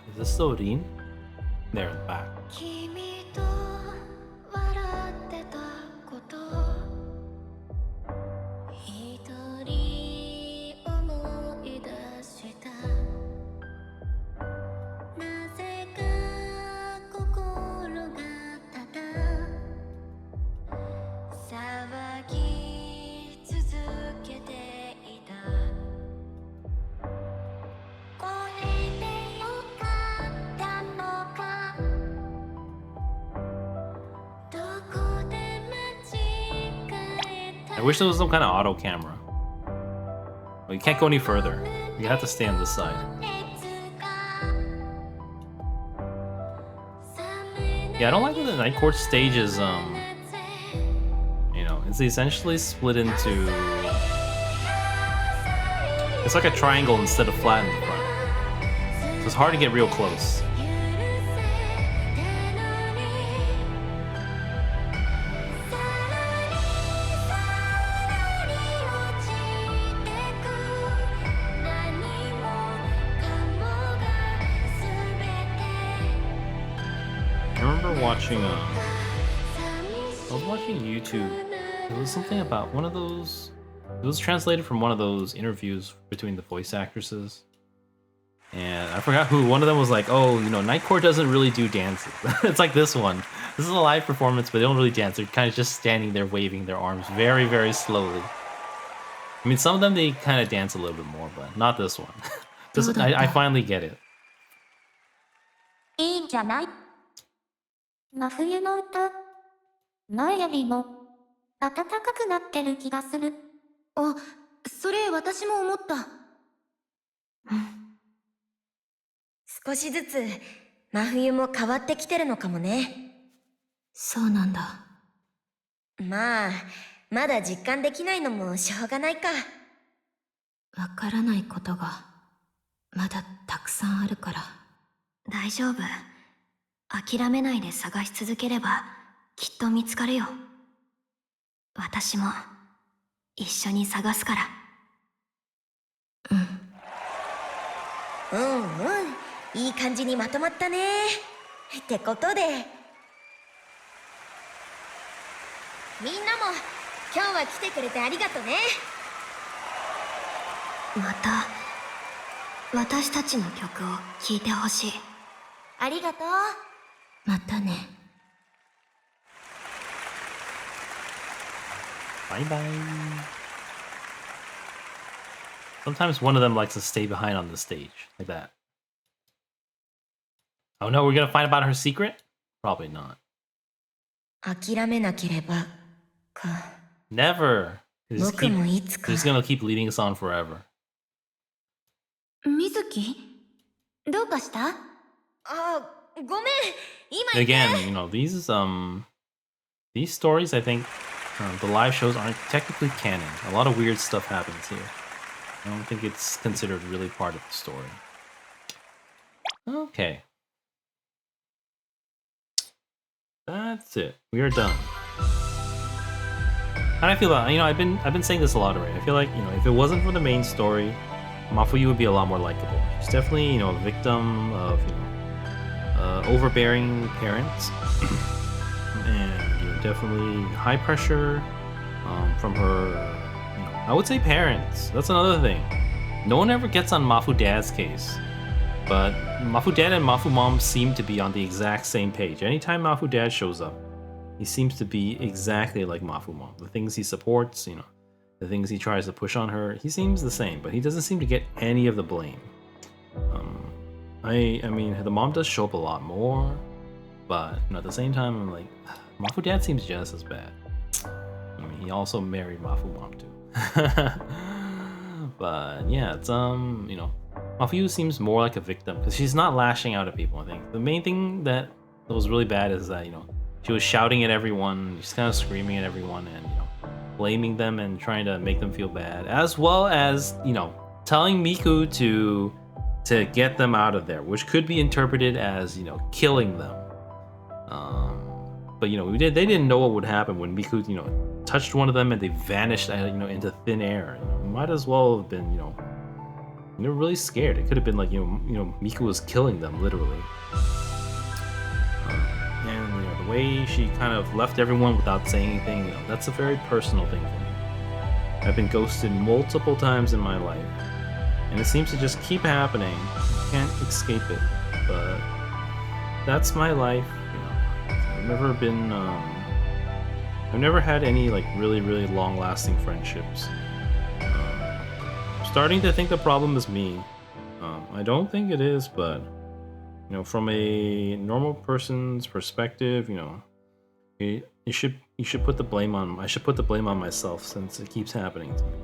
Is this still Rin? There in the back. 君と笑ってたこと一人思い出したなぜか心がただ騒ぎ続けていたこれでよかったのかどこで間違えた I wish there was some kind of auto camera. Well, you can't go any further. You have to stay on this side. Yeah, I don't like that the Night Court stage is, you know, it's essentially split into... It's like a triangle instead of flat in the front. So it's hard to get real close. I remember watching, I was watching YouTube. It was something about one of those. It was translated from one of those interviews between the voice actresses. And I forgot who. One of them was like, oh, you know, Night Court doesn't really do dances. It's like this one. This is a live performance, but they don't really dance. They're kind of just standing there waving their arms very, very slowly. I mean, some of them, they kind of dance a little bit more, but not this one. I finally get it. いいんじゃない？真冬の歌、前よりも暖かくなってる気がする。あ、それ私も思った。少しずつ真冬も変わってきてるのかもね。そうなんだ。まあ、まだ実感できないのもしょうがないか。わからないことがまだたくさんあるから。大丈夫。諦めないで探し続ければきっと見つかるよ。私も一緒に探すから。うんうん、いい感じにまとまったね。ってことで、みんなも今日は来てくれてありがとね。また私たちの曲を聴いてほしい。ありがとう。またね。Bye bye. Sometimes one of them likes to stay behind on the stage, like that. Oh no, we're gonna find about her secret? Probably not. 諦めなければか。Never.僕もいつか。He's gonna keep leading us on forever. みずき、どうかした？あ、ごめん。今 Again, you know, these stories, I think, the live shows aren't technically canon. A lot of weird stuff happens here. I don't think it's considered really part of the story. Okay. That's it. We are done. And I feel that, you know, I've been saying this a lot already. I feel like, you know, if it wasn't for the main story, Mafuyu would be a lot more likable. She's definitely, you know, a victim of, you know, overbearing parents, and you know, definitely high pressure from her. You know, I would say parents. That's another thing. No one ever gets on Mafu Dad's case, but Mafu Dad and Mafumom seem to be on the exact same page. Anytime Mafu Dad shows up, he seems to be exactly like Mafumom. The things he supports, you know, the things he tries to push on her, he seems the same, but he doesn't seem to get any of the blame. I mean, the mom does show up a lot more, but you know, at the same time, I'm like, Mafu Dad seems just as bad. I mean, he also married Mafumom too. But yeah, it's you know, Mafuyu seems more like a victim because she's not lashing out at people. I think the main thing that was really bad is that, you know, she was shouting at everyone, she's kind of screaming at everyone, and you know, blaming them and trying to make them feel bad, as well as, you know, telling Miku to get them out of there, which could be interpreted as, you know, killing them. But you know, they didn't know what would happen when Miku, you know, touched one of them and they vanished, you know, into thin air. You know, might as well have been, you know, they were really scared. It could have been like, you know, Miku was killing them literally. And you know, the way she kind of left everyone without saying anything, you know, that's a very personal thing for me. I've been ghosted multiple times in my life, and it seems to just keep happening. You can't escape it, but that's my life. You know, I've never been, I've never had any like really long-lasting friendships. I'm starting to think the problem is me. I don't think it is, but you know, from a normal person's perspective, you know, you should put the blame on. I should put the blame on myself since it keeps happening to me,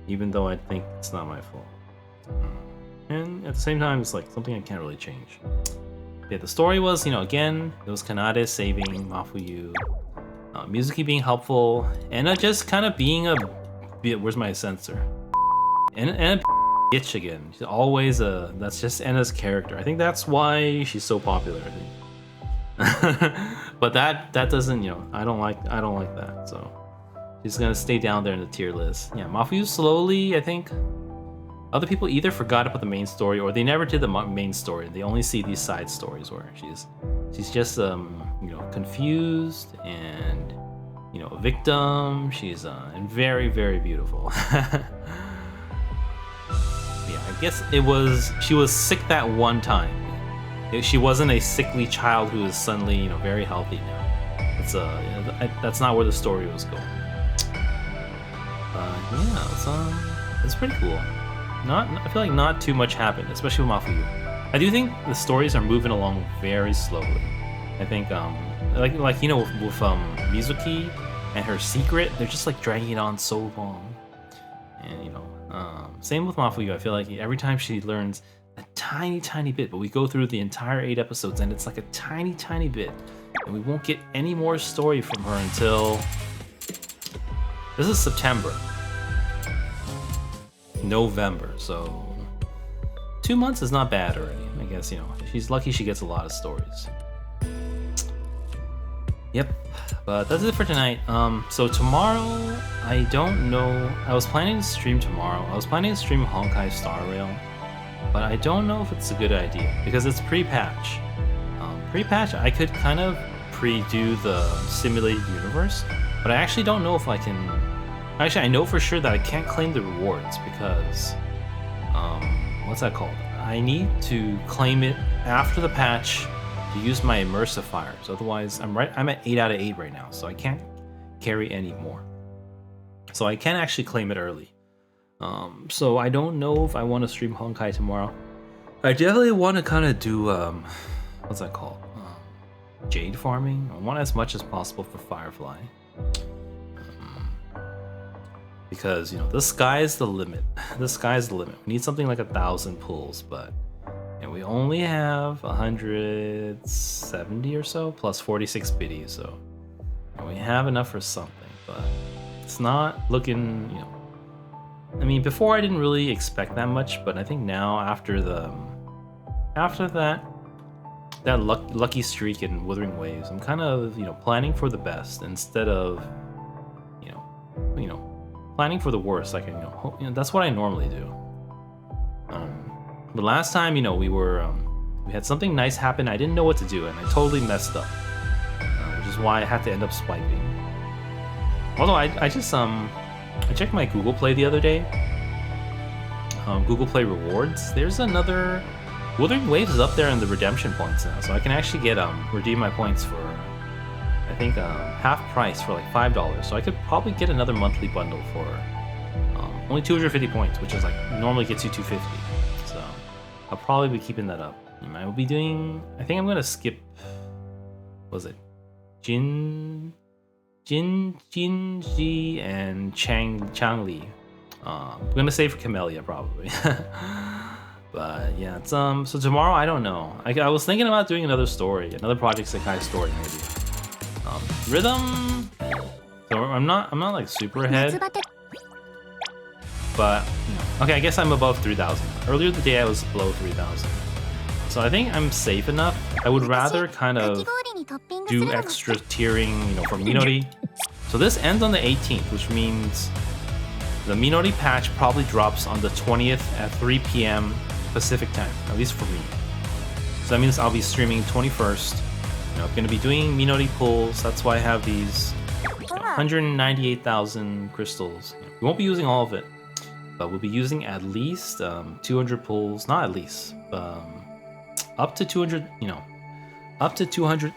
even though I think it's not my fault. And at the same time, it's like something I can't really change. Yeah, the story was, you know, again, it was Kanade saving Mafuyu, Mizuki being helpful, Enna just kind of being a where's my censor? And bitch again. She's always that's just Enna's character. I think that's why she's so popular, I think. But that doesn't, you know, I don't like that. So she's gonna stay down there in the tier list. Yeah, Mafuyu slowly, I think other people either forgot about the main story or they never did the main story. They only see these side stories where she's just you know, confused and, you know, a victim. She's and very beautiful. Yeah, I guess she was sick that one time. She wasn't a sickly child who is suddenly, you know, very healthy now. It's that's not where the story was going. Yeah, it's pretty cool. I feel like not too much happened, especially with Mafuyu. I do think the stories are moving along very slowly. I think like you know, with Mizuki and her secret, they're just like dragging it on so long. And you know, same with Mafuyu. I feel like every time she learns a tiny bit, but we go through the entire 8 episodes and it's like a tiny bit, and we won't get any more story from her until this is September, November. So 2 months is not bad already. I guess, you know, she's lucky she gets a lot of stories. Yep, but that's it for tonight. So tomorrow, I don't know. I was planning to stream tomorrow. I was planning to stream Honkai Star Rail, but I don't know if it's a good idea because it's pre-patch. Pre-patch, I could kind of pre-do the simulated universe, but I actually don't know if I can. Actually, I know for sure that I can't claim the rewards because, what's that called? I need to claim it after the patch to use my immersifiers. Otherwise, I'm at 8 out of 8 right now, so I can't carry any more. So I can actually claim it early. So I don't know if I want to stream Honkai tomorrow. I definitely want to kind of do what's that called? Jade farming. I want as much as possible for Firefly. Because, you know, the sky's the limit. The sky's the limit. We need something like 1,000 pulls, but and we only have 170 or so plus 46 biddies, so we have enough for something, but it's not looking, you know. I mean, before I didn't really expect that much, but I think now after that lucky streak in Wuthering Waves, I'm kind of, you know, planning for the best instead of, you know, planning for the worst. Like, you know, that's what I normally do. the last time, you know, we had something nice happen. I didn't know what to do, and I totally messed up, which is why I had to end up swiping. Although I just I checked my Google Play the other day. Google Play rewards. There's another Wuthering Waves is up there in the redemption points now, so I can actually get redeem my points for I think half price for like $5. So I could probably get another monthly bundle for only 250 points, which is like normally gets you 250. So I'll probably be keeping that up. I will be doing. I think I'm gonna skip. What was it Jinji and Changli. I'm gonna save for Camellia probably. But yeah, it's so tomorrow I don't know. I was thinking about doing another story, another Project Sekai story maybe. Rhythm. So I'm not like super ahead. But okay, I guess I'm above 3,000. Earlier today I was below 3,000. So I think I'm safe enough. I would rather kind of do extra tiering, you know, for Minori. So this ends on the 18th, which means the Minori patch probably drops on the 20th at 3 p.m. Pacific time, at least for me. So that means I'll be streaming 21st. You know, I'm going to be doing Minori pulls. That's why I have these 198,000 crystals. We won't be using all of it, but we'll be using at least 200 pulls. Not at least, up to 200. You know, up to 200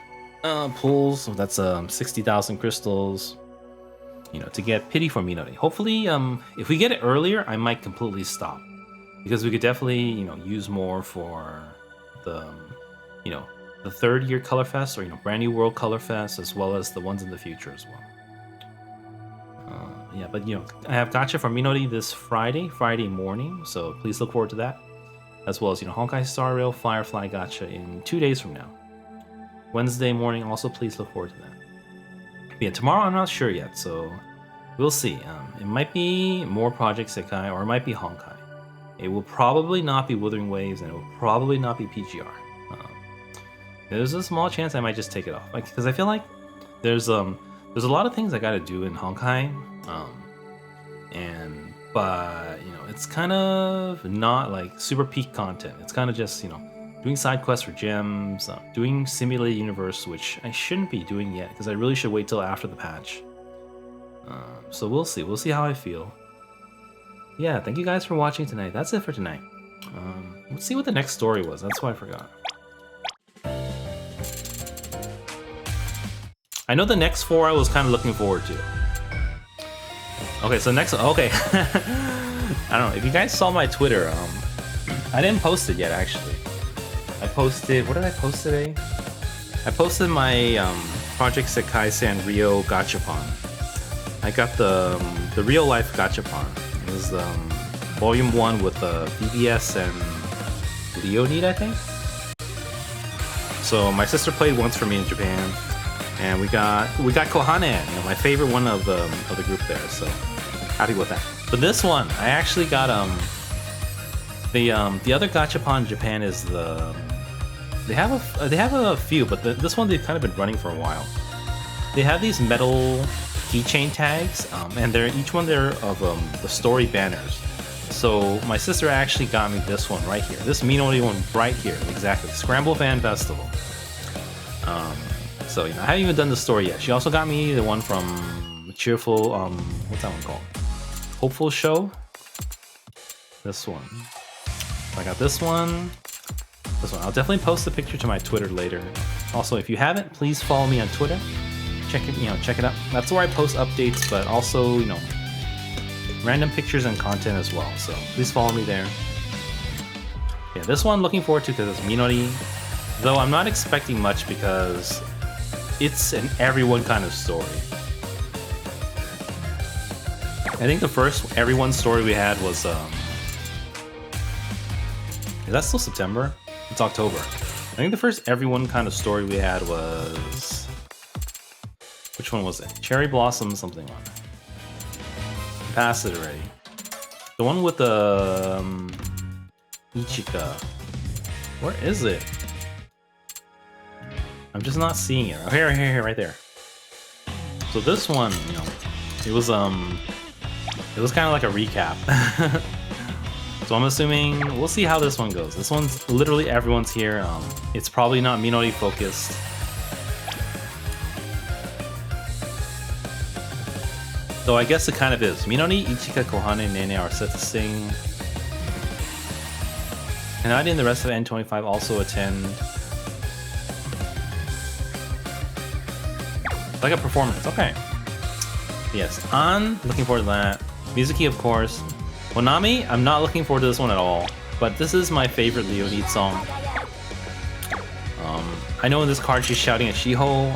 pulls. So that's 60,000 crystals. You know, to get pity for Minori. Hopefully, if we get it earlier, I might completely stop, because we could definitely, you know, use more for the, you know, the third year Color Fest, or, you know, Brand New World Color Fest, as well as the ones in the future as well. Yeah, but you know, I have gacha for Minori this Friday morning, so please look forward to that, as well as, you know, Honkai Star Rail Firefly gacha in 2 days from now, Wednesday morning. Also, please look forward to that. But yeah, tomorrow I'm not sure yet, so we'll see. It might be more Project Sekai, or it might be Honkai. It will probably not be Wuthering Waves, and it will probably not be PGR. There's a small chance I might just take it off, because I feel like there's a lot of things I got to do in Honkai, but you know, it's kind of not like super peak content. It's kind of just, you know, doing side quests for gems, doing Simulated Universe, which I shouldn't be doing yet, because I really should wait till after the patch. So we'll see. We'll see how I feel. Yeah, thank you guys for watching tonight. That's it for tonight. Let's see what the next story was. That's why I forgot. I know the next 4 I was kind of looking forward to. Okay, so next, okay. I don't know, if you guys saw my Twitter, I didn't post it yet, actually. I posted, what did I post today? I posted my Project Sekai Sanrio Gachapon. I got the real life Gachapon. It was Volume 1 with BBS and Leonid, I think. So my sister played once for me in Japan, and we got Kohane, you know, my favorite one of the group there. So happy with that. But this one, I actually got the other Gachapon in Japan is they have a few, but this one they've kind of been running for a while. They have these metal keychain tags, and each one there of the story banners. So my sister actually got me this one right here, this Minori one right here, exactly, Scramble Fan Festival. So you know, I haven't even done the story yet. She also got me the one from Cheerful, what's that one called? Hopeful Show. This one. I got this one. This one. I'll definitely post the picture to my Twitter later. Also, if you haven't, please follow me on Twitter. Check it out. That's where I post updates, but also, you know, random pictures and content as well. So please follow me there. Yeah, this one looking forward to because it's Minori. Though I'm not expecting much because it's an everyone kind of story. I think the first everyone story we had was is that still September? It's October. I think the first everyone kind of story we had was, which one was it? Cherry Blossom something on it. Passed it already. The one with the Ichika. Where is it? I'm just not seeing it. Oh, here, right there. So this one, you know, it was kind of like a recap. So I'm assuming we'll see how this one goes. This one's literally everyone's here. It's probably not Minori focused. So I guess it kind of is. Minori, Ichika, Kohane, Nene are set to sing. Kanade and the rest of N25 also attend. Like a performance, okay. Yes, An, looking forward to that. Mizuki, of course. Monami, I'm not looking forward to this one at all. But this is my favorite Leonid song. I know in this card she's shouting at Shiho.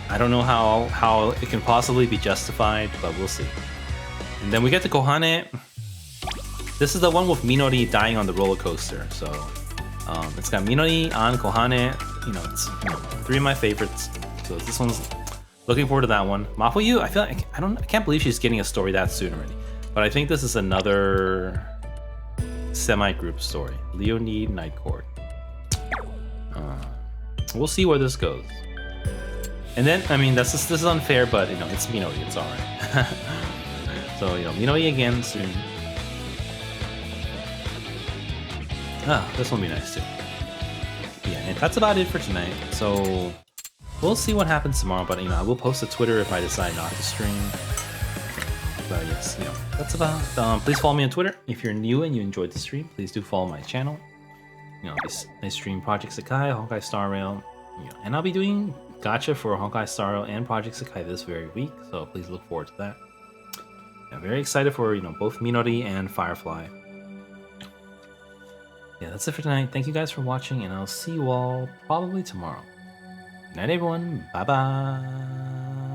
I don't know how it can possibly be justified, but we'll see. And then we get to Kohane. This is the one with Minori dying on the roller coaster. So it's got Minori, An, Kohane. It's three of my favorites. So this one's looking forward to that one. Mafuyu, I feel like I can't believe she's getting a story that soon already. But I think this is another semi-group story. Leonid Night Court. We'll see where this goes. And then, I mean, this is unfair, but it's Minori, it's alright. So, Minori again soon. This one will be nice too. Yeah, and that's about it for tonight. So, we'll see what happens tomorrow, but I will post to Twitter if I decide not to stream. But yes, that's about. Please follow me on Twitter. If you're new and you enjoyed the stream, please do follow my channel. I stream Project Sekai, Honkai Star Rail, and I'll be doing gacha for Honkai Star Rail and Project Sekai this very week. So please look forward to that. Yeah, very excited for both Minori and Firefly. Yeah, that's it for tonight. Thank you guys for watching, and I'll see you all probably tomorrow. Good night, everyone. Bye bye.